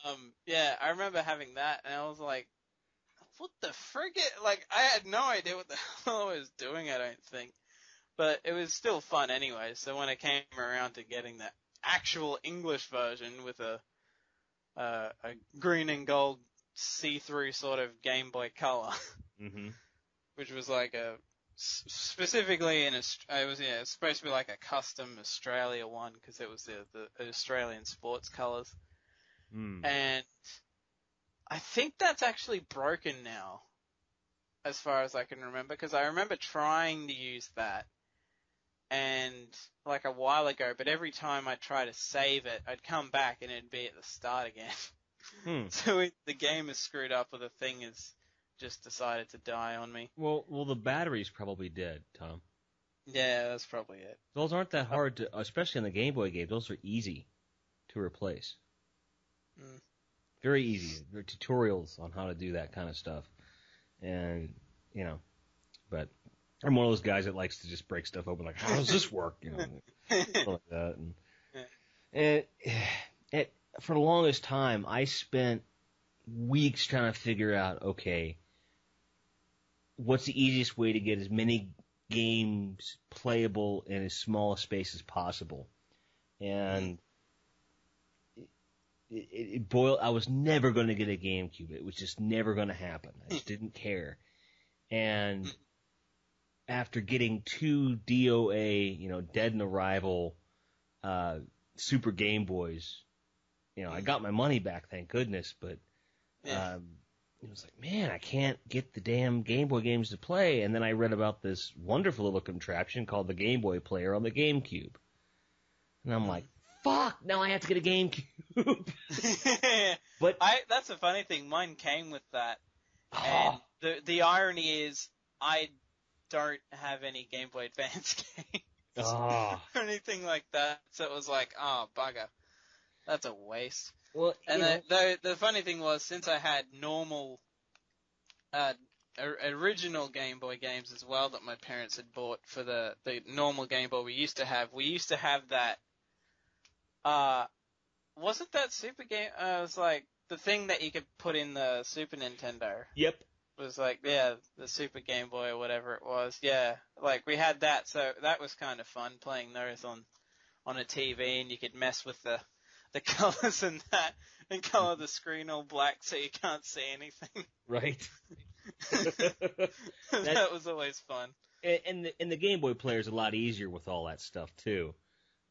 I remember having that, and I was like, what the frigate? I had no idea what the hell I was doing, I don't think. But it was still fun anyway, so when I came around to getting the actual English version with a green and gold see-through sort of Game Boy Color, mm-hmm. which was specifically it was supposed to be a custom Australia one, because it was the Australian sports colors. And I think that's actually broken now, as far as I can remember, because I remember trying to use that, and a while ago, but every time I try to save it, I'd come back and it'd be at the start again. So the game is screwed up, or the thing has just decided to die on me. Well, the battery's probably dead, Tom. Yeah, that's probably it. Those aren't that hard to, especially in the Game Boy game. Those are easy to replace. Very easy. There are tutorials on how to do that kind of stuff. And, but I'm one of those guys that likes to just break stuff open, how does this work? Stuff like that. And for the longest time, I spent weeks trying to figure out, okay, what's the easiest way to get as many games playable in as small a space as possible. And it boiled. I was never going to get a GameCube. It was just never going to happen. I just didn't care. And after getting 2 DOA, Dead and Arrival, Super Game Boys, I got my money back, thank goodness. But it was like, man, I can't get the damn Game Boy games to play. And then I read about this wonderful little contraption called the Game Boy Player on the GameCube. And I'm like, fuck, now I have to get a GameCube. But that's a funny thing. Mine came with that. And the irony is I don't have any Game Boy Advance games or anything like that. So it was like, bugger. That's a waste. Well, and the funny thing was, since I had normal, original Game Boy games as well that my parents had bought for the normal Game Boy we used to have that. Wasn't that Super Game? It was like the thing that you could put in the Super Nintendo. Yep. It was like, the Super Game Boy or whatever it was. Yeah, like we had that, so that was kind of fun playing those on a TV, and you could mess with the colors and that, and color the screen all black so you can't see anything. Right. That was always fun. And the Game Boy Player is a lot easier with all that stuff too.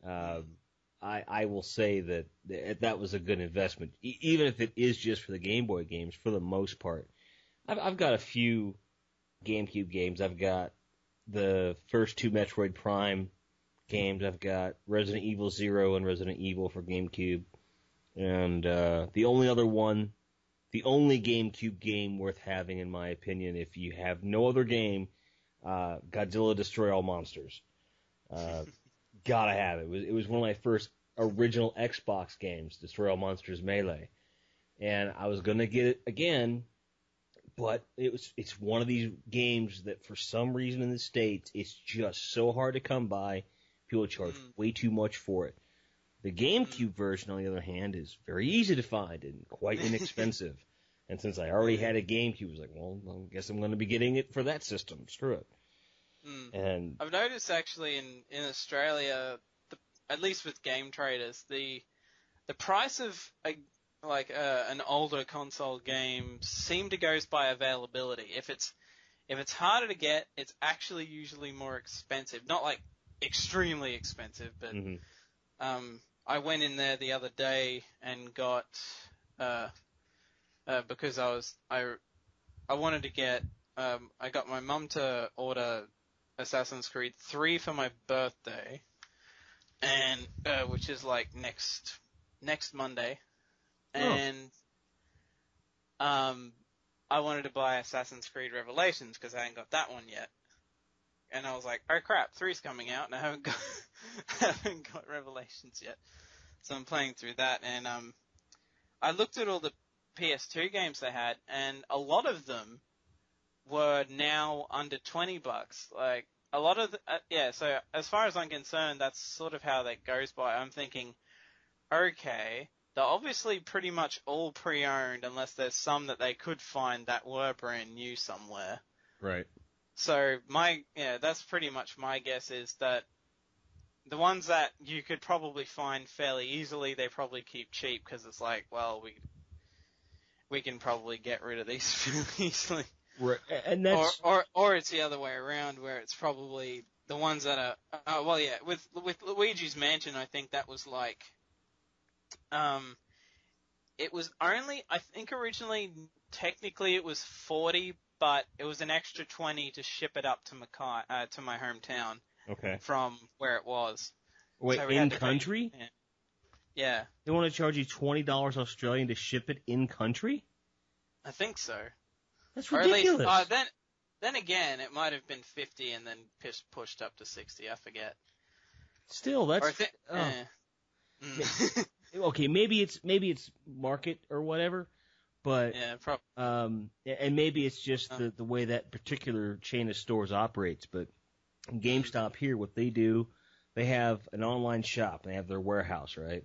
I will say that was a good investment, even if it is just for the Game Boy games. For the most part, I've got a few GameCube games. I've got the first 2 Metroid Prime games. I've got Resident Evil 0 and Resident Evil for GameCube. And the only GameCube game worth having, in my opinion, if you have no other game, Godzilla Destroy All Monsters. Gotta have it. It was one of my first original Xbox games, Destroy All Monsters Melee. And I was gonna get it again, but it's one of these games that for some reason in the States, it's just so hard to come by. People charge way too much for it. The GameCube version, on the other hand, is very easy to find and quite inexpensive. And since I already had a GameCube, I was like, well, I guess I'm going to be getting it for that system. Screw it. And I've noticed actually in Australia, at least with Game Traders, the price of an older console game seem to go by availability. If it's harder to get, it's actually usually more expensive. Not like extremely expensive, but I went in there the other day and got because I wanted to get I got my mum to order Assassin's Creed 3 for my birthday, and which is like next Monday, and I wanted to buy Assassin's Creed Revelations because I hadn't got that one yet. And I was like, oh crap, 3's coming out, and I haven't got Revelations yet. So I'm playing through that, and I looked at all the PS2 games they had, and a lot of them were now under $20. Like, a lot of so as far as I'm concerned, that's sort of how that goes by. I'm thinking, okay, they're obviously pretty much all pre-owned, unless there's some that they could find that were brand new somewhere. right. So that's pretty much my guess, is that the ones that you could probably find fairly easily, they probably keep cheap because it's like, well, we can probably get rid of these fairly easily. Right. And that's or it's the other way around, where it's probably the ones that are with Luigi's Mansion, I think that was like it was only, I think originally technically it was 40, but it was an extra 20 to ship it up to Mackay, to my hometown. okay. From where it was. Wait, So in country? Yeah. They want to charge you $20 Australian to ship it in country? I think so. That's Or ridiculous. at least, then again, it might have been 50 and then pushed up to 60. I forget. Still, that's Or okay. Maybe it's market or whatever, but yeah, probably. and maybe it's just the way that particular chain of stores operates. But GameStop here, what they do, they have an online shop. They have their warehouse, right?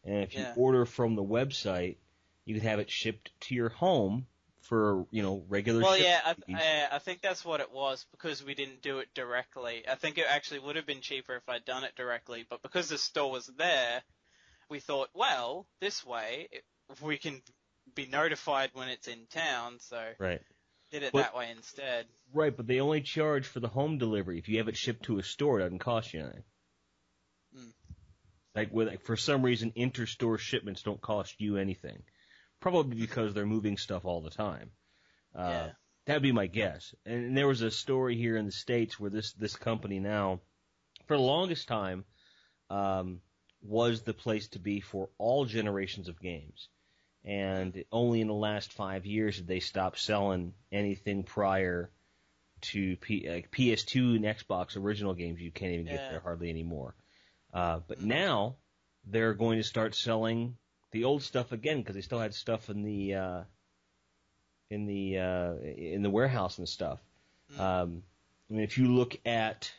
And if you order from the website, you can have it shipped to your home for, regular Well, shipping fees. yeah, I think that's what it was, because we didn't do it directly. I think it actually would have been cheaper if I'd done it directly, but because the store was there, we thought, well, this way we can be notified when it's in town, so Right. did it But- that way instead. Right, but they only charge for the home delivery. If you have it shipped to a store, it doesn't cost you anything. For some reason, inter-store shipments don't cost you anything. Probably because they're moving stuff all the time. Yeah. That'd be my guess. And there was a story here in the States where this company now, for the longest time, was the place to be for all generations of games. And only in the last 5 years did they stop selling anything prior to PS2 and Xbox original games. You can't even get there hardly anymore. But now they're going to start selling the old stuff again, because they still had stuff in the warehouse and stuff. If you look at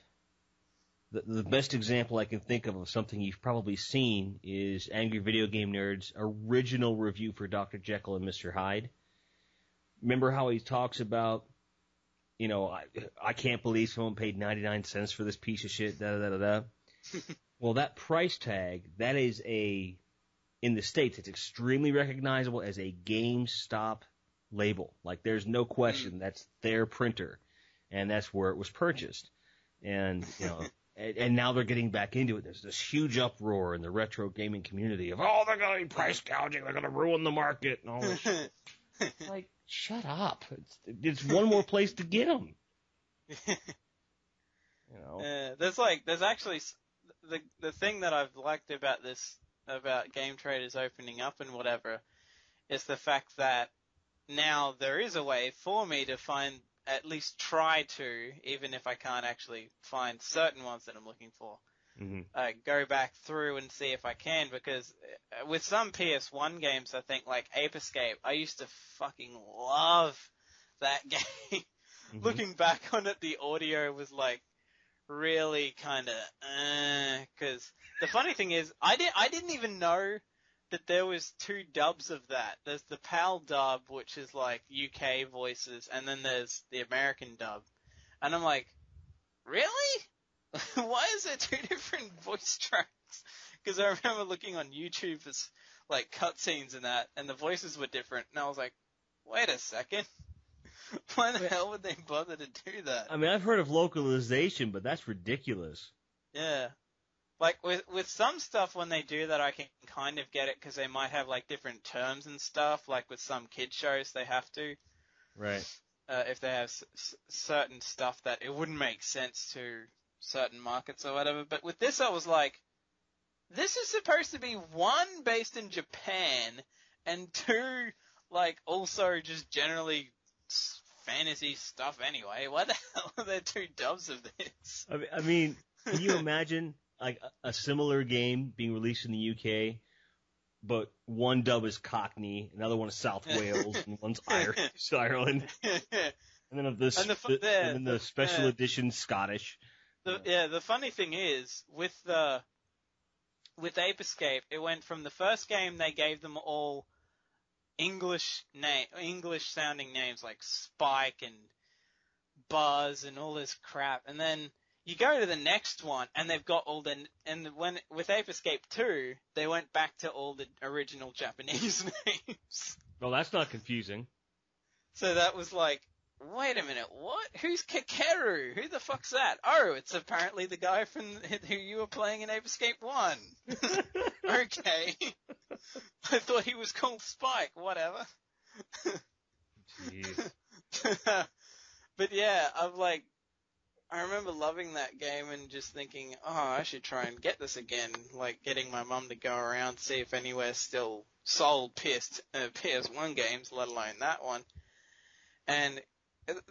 the best example I can think of something you've probably seen is Angry Video Game Nerd's original review for Dr. Jekyll and Mr. Hyde. Remember how he talks about, I can't believe someone paid 99 cents for this piece of shit, da-da-da-da-da. Well, that price tag, that is in the States, it's extremely recognizable as a GameStop label. Like, there's no question that's their printer, and that's where it was purchased. And, and now they're getting back into it. There's this huge uproar in the retro gaming community of, they're going to be price gouging, they're going to ruin the market, and all this shit. Like, shut up. It's one more place to get them. There's actually the thing that I've liked about this, about Game Traders opening up and whatever, is the fact that now there is a way for me to find, at least try to, even if I can't actually find certain ones that I'm looking for, go back through and see if I can, because with some PS1 games, I think, like Ape Escape, I used to fucking love that game. Looking back on it, the audio was like really kind of, because the funny thing is, I didn't even know that there was two dubs of that. There's the PAL dub, which is like UK voices, and then there's the American dub. And I'm like, really? Why is there two different voice tracks? Because I remember looking on YouTube for like cutscenes and that, and the voices were different, and I was like, wait a second. Why the hell would they bother to do that? I mean, I've heard of localization, but that's ridiculous. Yeah. Like, with some stuff, when they do that, I can kind of get it, because they might have, like, different terms and stuff. Like, with some kid shows, they have to. Right. If they have certain stuff that it wouldn't make sense to certain markets or whatever. But with this, I was like, this is supposed to be, one, based in Japan, and two, like, also just generally fantasy stuff anyway. Why the hell are there two dubs of this? I mean, can you imagine like a similar game being released in the UK, but one dub is Cockney, another one is South Wales, and one's Irish, Ireland, and then the special edition Scottish. The funny thing is, with Ape Escape, it went from the first game, they gave them all English sounding names like Spike and Buzz and all this crap, and then you go to the next one and they've got all with Ape Escape 2, they went back to all the original Japanese names. Well, that's not confusing. So that was like, wait a minute, what? Who's Kakeru? Who the fuck's that? Oh, it's apparently the guy from who you were playing in Ape Escape 1. Okay. I thought he was called Spike, whatever. Jeez. But yeah, I remember loving that game and just thinking, I should try and get this again, like getting my mum to go around, see if anywhere still sold PS1 games, let alone that one. And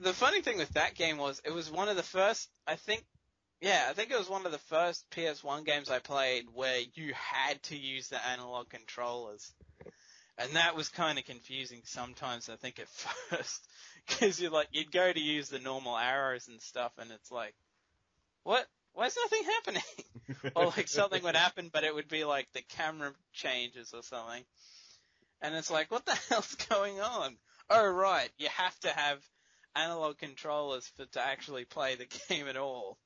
the funny thing with that game was, it was one of the first, I think it was one of the first PS1 games I played where you had to use the analog controllers. And that was kind of confusing sometimes, I think, at first. Because you'd go to use the normal arrows and stuff, and it's like, what? Why is nothing happening? Or like something would happen, but it would be like the camera changes or something. And it's like, what the hell's going on? Oh, right. You have to have analog controllers to actually play the game at all.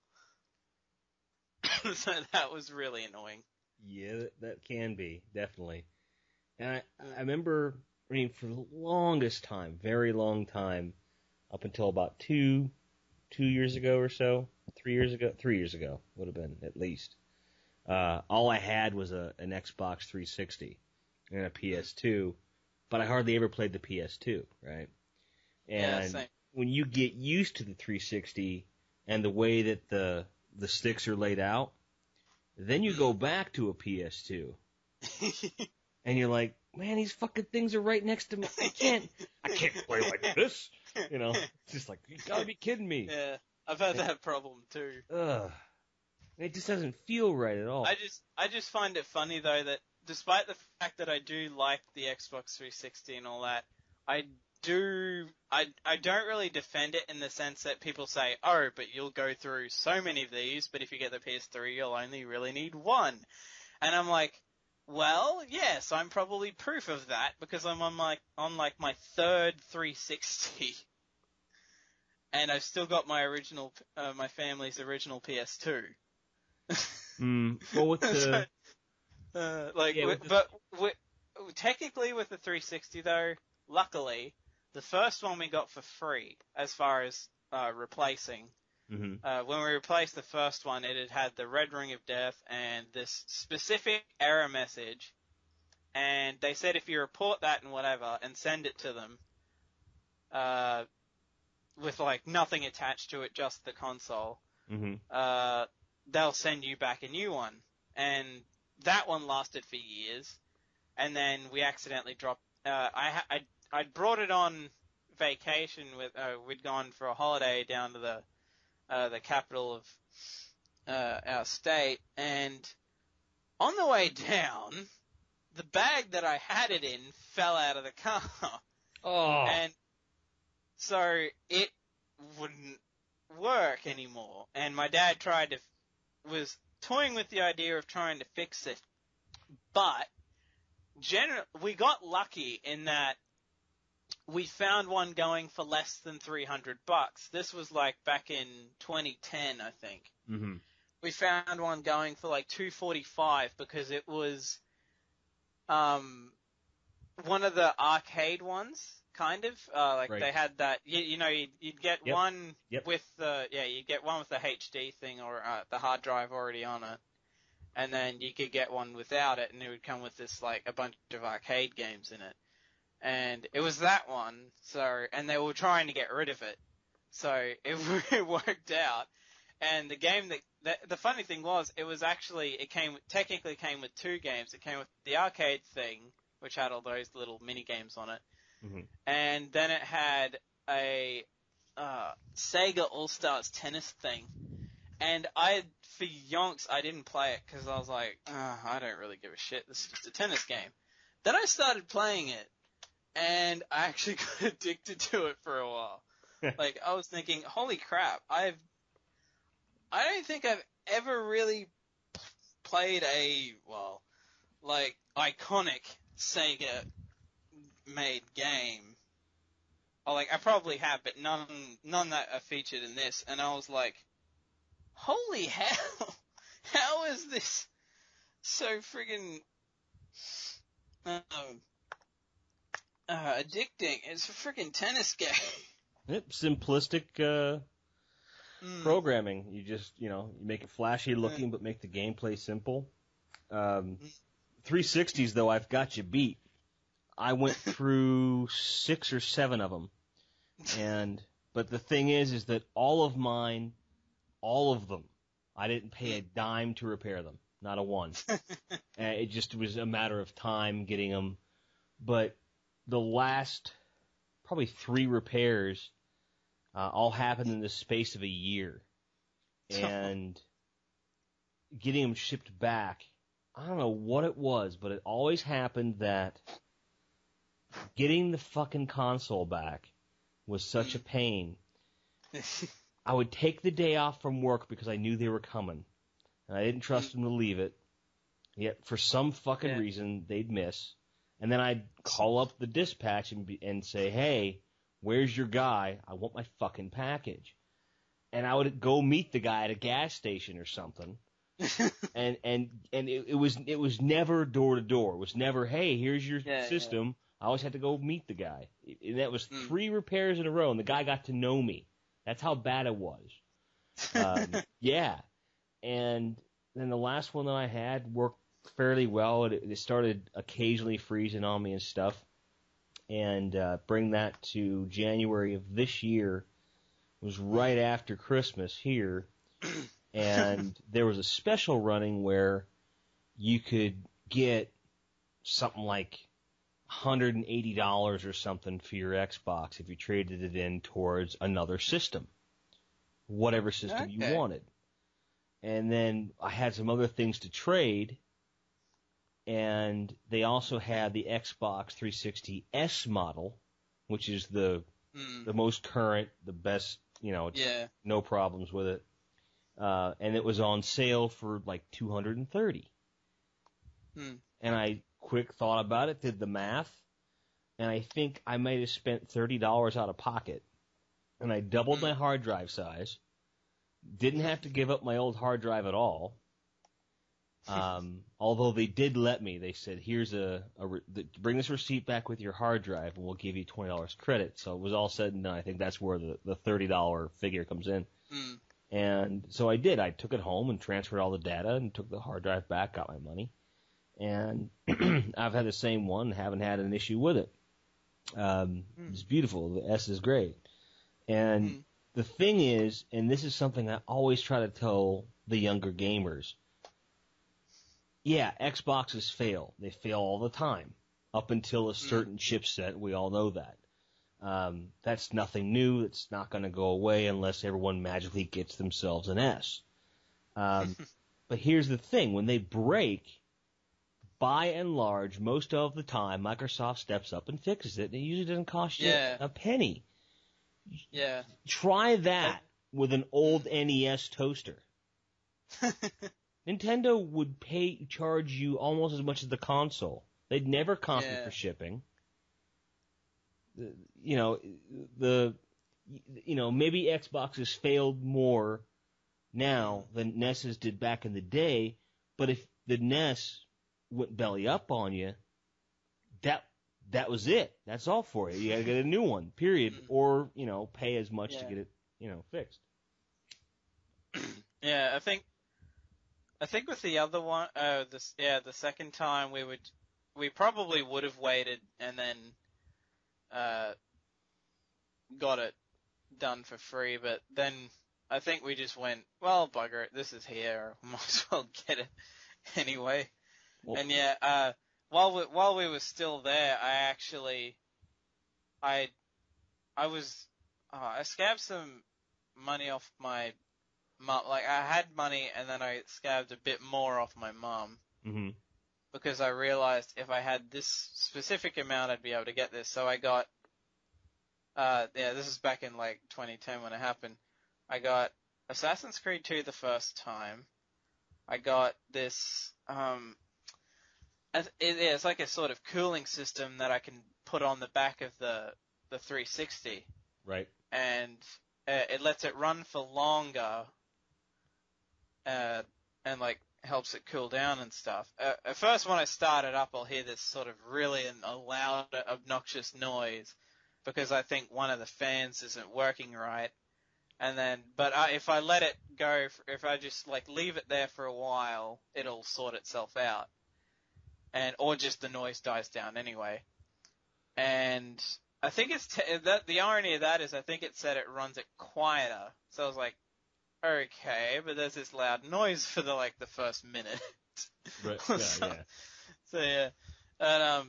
So that was really annoying. Yeah, that can be, definitely. And I remember, I mean, for the longest time, very long time, up until about 2 years ago or so, 3 years ago would have been at least. All I had was an Xbox 360 and a PS2, but I hardly ever played the PS2, right? Yeah, And same. when you get used to the 360 and the way that the sticks are laid out, then you go back to a PS2 and you're like, man, these fucking things are right next to me. I can't play like this. You know, it's just like, you gotta be kidding me. Yeah, I've had that problem too. Ugh. It just doesn't feel right at all. I just find it funny though that despite the fact that I do like the Xbox 360 and all that, I don't really defend it in the sense that people say, oh, but you'll go through so many of these, but if you get the PS3, you'll only really need one. And I'm like, well, yes, I'm probably proof of that because I'm on my third 360. And I've still got my my family's original PS2. Well, with the technically with the 360 though, luckily, the first one we got for free as far as replacing. Mm-hmm. When we replaced the first one, it had the red ring of death and this specific error message. And they said if you report that and whatever and send it to them, with like nothing attached to it, just the console, Mm-hmm. they'll send you back a new one. And that one lasted for years. And then we accidentally dropped. I brought it on vacation with. We'd gone for a holiday down to the capital of our state, and on the way down, the bag that I had it in fell out of the car. Oh. And so it wouldn't work anymore. And my dad was toying with the idea of trying to fix it. But we got lucky in that we found one going for less than $300. This was like back in 2010, I think. Mm-hmm. We found one going for like $245 because it was one of the arcade ones, kind of. Like right. They had that, you'd get one Yep. with you'd get one with the HD thing or the hard drive already on it. And then you could get one without it, and it would come with this, like, a bunch of arcade games in it. And it was that one, and they were trying to get rid of it. So it worked out. And the game the funny thing was, technically came with two games. It came with the arcade thing, which had all those little mini games on it. Mm-hmm. And then it had a Sega All-Stars tennis thing. And for yonks, I didn't play it because I was like, I don't really give a shit. This is just a tennis game. Then I started playing it, and I actually got addicted to it for a while. Like, I was thinking, holy crap, I don't think I've ever really played iconic Sega-made game. Or, I probably have, but none that are featured in this. And I was like, holy hell! How is this so friggin' addicting? It's a friggin' tennis game. Yep, simplistic programming. You just, you make it flashy looking, but make the gameplay simple. 360s, though, I've got you beat. I went through 6 or 7 of them. But the thing is that all of them, I didn't pay a dime to repair them. Not a one. It just was a matter of time getting them. But the last probably 3 repairs all happened in the space of a year. And getting them shipped back, I don't know what it was, but it always happened that getting the fucking console back was such a pain. I would take the day off from work because I knew they were coming. And I didn't trust them to leave it. Yet, for some fucking reason, they'd miss. And then I'd call up the dispatch and say, hey, where's your guy? I want my fucking package. And I would go meet the guy at a gas station or something. and it was never door to door. It was never, hey, here's your system. Yeah. I always had to go meet the guy. And that was 3 repairs in a row, and the guy got to know me. That's how bad it was. Yeah. And then the last one that I had worked fairly well. It started occasionally freezing on me and stuff. And bring that to January of this year. It was right after Christmas here. And there was a special running where you could get something like $180 or something for your Xbox if you traded it in towards another system, whatever system you wanted. And then I had some other things to trade, and they also had the Xbox 360 S model, which is the most current, the best, no problems with it. And it was on sale for like $230. And I quick thought about it, did the math, and I think I might have spent $30 out of pocket. And I doubled my hard drive size. Didn't have to give up my old hard drive at all. Although they did let me. They said, here's bring this receipt back with your hard drive and we'll give you $20 credit. So it was all said and done. I think that's where the $30 figure comes in. And so I did. I took it home and transferred all the data and took the hard drive back, got my money. And I've had the same one, haven't had an issue with it. It's beautiful. The S is great. And the thing is, and this is something I always try to tell the younger gamers, yeah, Xboxes fail. They fail all the time, up until a certain chipset. We all know that. That's nothing new. It's not going to go away unless everyone magically gets themselves an S. But here's the thing. When they break, by and large, most of the time, Microsoft steps up and fixes it. It usually doesn't cost you a penny. Yeah. Try that with an old NES toaster. Nintendo would charge you almost as much as the console. They'd never comp you for shipping. Maybe Xbox has failed more now than NES's did back in the day, but if the NES went belly up on you, that was it. That's all for you. You gotta get a new one, period. Or, pay as much to get it, fixed. Yeah, I think with the other one, the second time we probably would have waited and then got it done for free, but then I think we just went, well, bugger it, this is here, might as well get it anyway. Well, and while we were still there, I scabbed some money off my mom. Like, I had money and then I scabbed a bit more off my mom. Mm-hmm. Because I realized if I had this specific amount, I'd be able to get this. So I got, this is back in like 2010 when it happened. I got Assassin's Creed 2 the first time. I got this, it's like a sort of cooling system that I can put on the back of the 360. Right. And it lets it run for longer, and like helps it cool down and stuff. At first, when I start it up, I'll hear this sort of really a loud, obnoxious noise because I think one of the fans isn't working right. And then, but if I let it go, if I just like leave it there for a while, it'll sort itself out, or just the noise dies down anyway. And I think the irony of that is I think it said it runs it quieter. So I was like, okay, but there's this loud noise for the first minute. Right. So yeah. And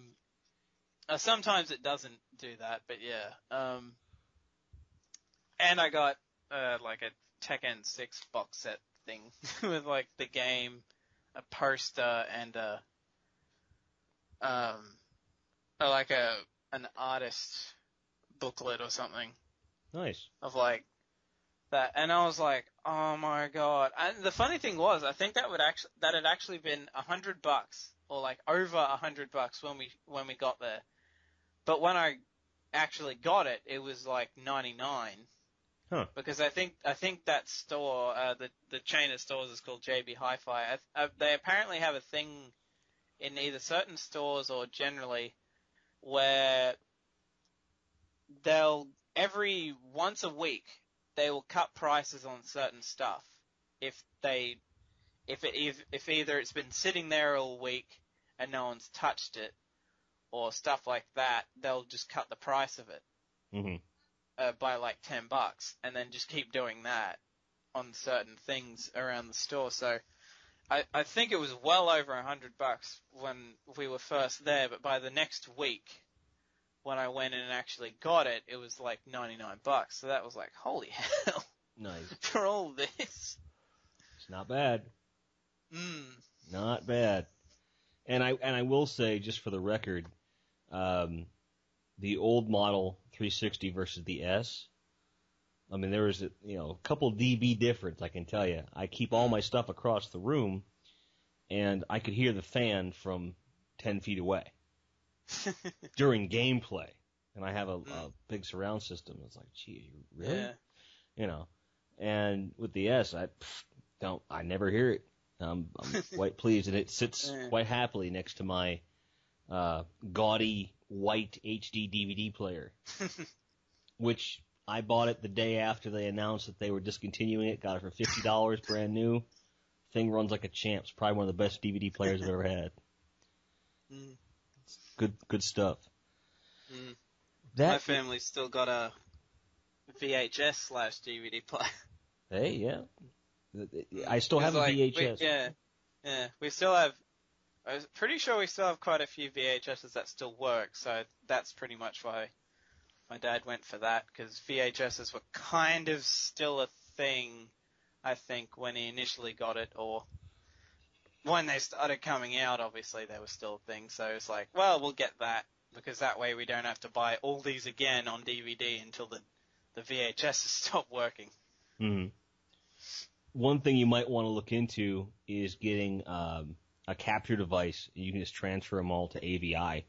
sometimes it doesn't do that, but yeah. And I got like a Tekken 6 box set thing with like the game, a poster, and an artist booklet or something. Nice. Of like that, and I was like, oh my god. And the funny thing was, I think that had actually been $100 or like over $100 when we got there. But when I actually got it, it was like 99. Huh. Because I think that store, the chain of stores is called JB Hi-Fi. They apparently have a thing in either certain stores or generally where every once a week they will cut prices on certain stuff if either it's been sitting there all week and no one's touched it or stuff like that. They'll just cut the price of it. Mm-hmm. By like $10 and then just keep doing that on certain things around the store. So I think it was well over $100 when we were first there, but by the next week when I went in and actually got it, it was like $99. So that was like, holy hell. Nice. For all this. It's not bad. Not bad. And I will say, just for the record, the old model 360 versus the S, I mean, there was a couple dB difference, I can tell you. I keep all my stuff across the room, and I could hear the fan from 10 feet away during gameplay. And I have a big surround system. It's like, gee, really? Yeah. And with the S, I never hear it. I'm quite pleased, and it sits quite happily next to my gaudy white HD DVD player, which I bought it the day after they announced that they were discontinuing it. Got it for $50, brand new. Thing runs like a champ. It's probably one of the best DVD players I've ever had. It's good stuff. My family's still got a VHS/DVD player. Hey, yeah. I still have a VHS. We still have. I was pretty sure we still have quite a few VHSs that still work, so that's pretty much why my dad went for that, because VHSs were kind of still a thing, I think, when he initially got it, or when they started coming out, obviously they were still a thing, so it's like, well, we'll get that, because that way we don't have to buy all these again on DVD until the VHSs stop working. Mm-hmm. One thing you might want to look into is getting a capture device. You can just transfer them all to AVI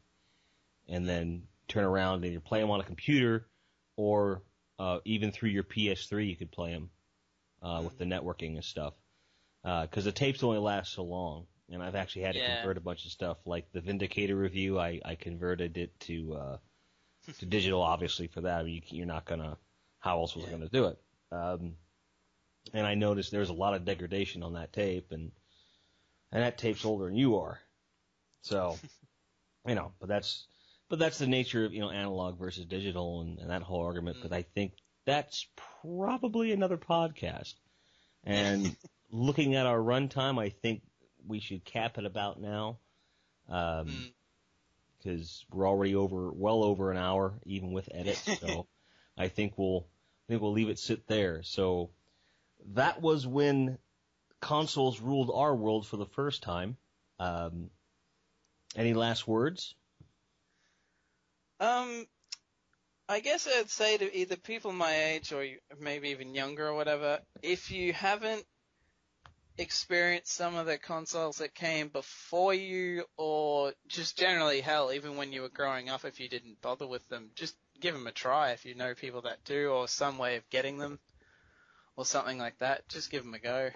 and then turn around and you play them on a computer, or even through your PS3 you could play them with the networking and stuff. Because the tapes only last so long, and I've actually had to convert a bunch of stuff. Like the Vindicator review, I converted it to digital, obviously, for that. I mean, you're not gonna. How else was I gonna do it? And I noticed there's a lot of degradation on that tape, and that tape's older than you are. So, but that's the nature of, analog versus digital and that whole argument. But I think that's probably another podcast. And looking at our runtime, I think we should cap it about now. Because we're already well over an hour, even with edits. So I think we'll leave it sit there. So that was when consoles ruled our world for the first time. Any last words? I guess I'd say to either people my age or maybe even younger or whatever, if you haven't experienced some of the consoles that came before you, or just generally, hell, even when you were growing up, if you didn't bother with them, just give them a try if you know people that do, or some way of getting them, or something like that. Just give them a go.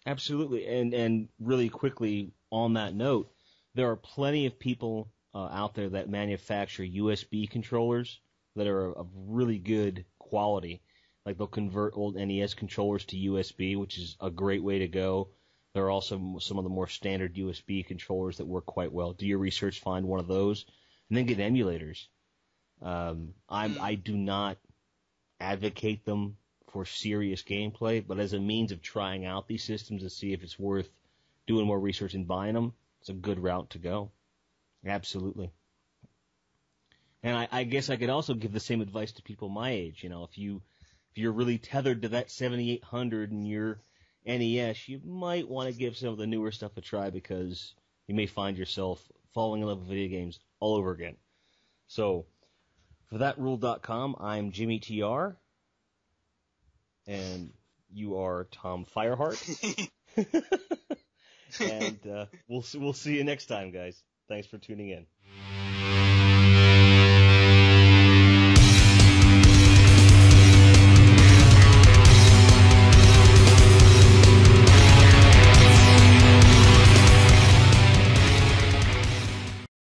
Absolutely. And really quickly on that note, there are plenty of people out there that manufacture USB controllers that are of really good quality. Like they'll convert old NES controllers to USB, which is a great way to go. There are also some of the more standard USB controllers that work quite well. Do your research, find one of those, and then get emulators. I do not advocate them for serious gameplay, but as a means of trying out these systems to see if it's worth doing more research and buying them, it's a good route to go. Absolutely. And I guess I could also give the same advice to people my age. If you're really tethered to that 7800 and your NES, you might want to give some of the newer stuff a try, because you may find yourself falling in love with video games all over again. So, for thatrule.com, I'm Jimmy TR. And you are Tom Fyrehart. And we'll see you next time, guys. Thanks for tuning in.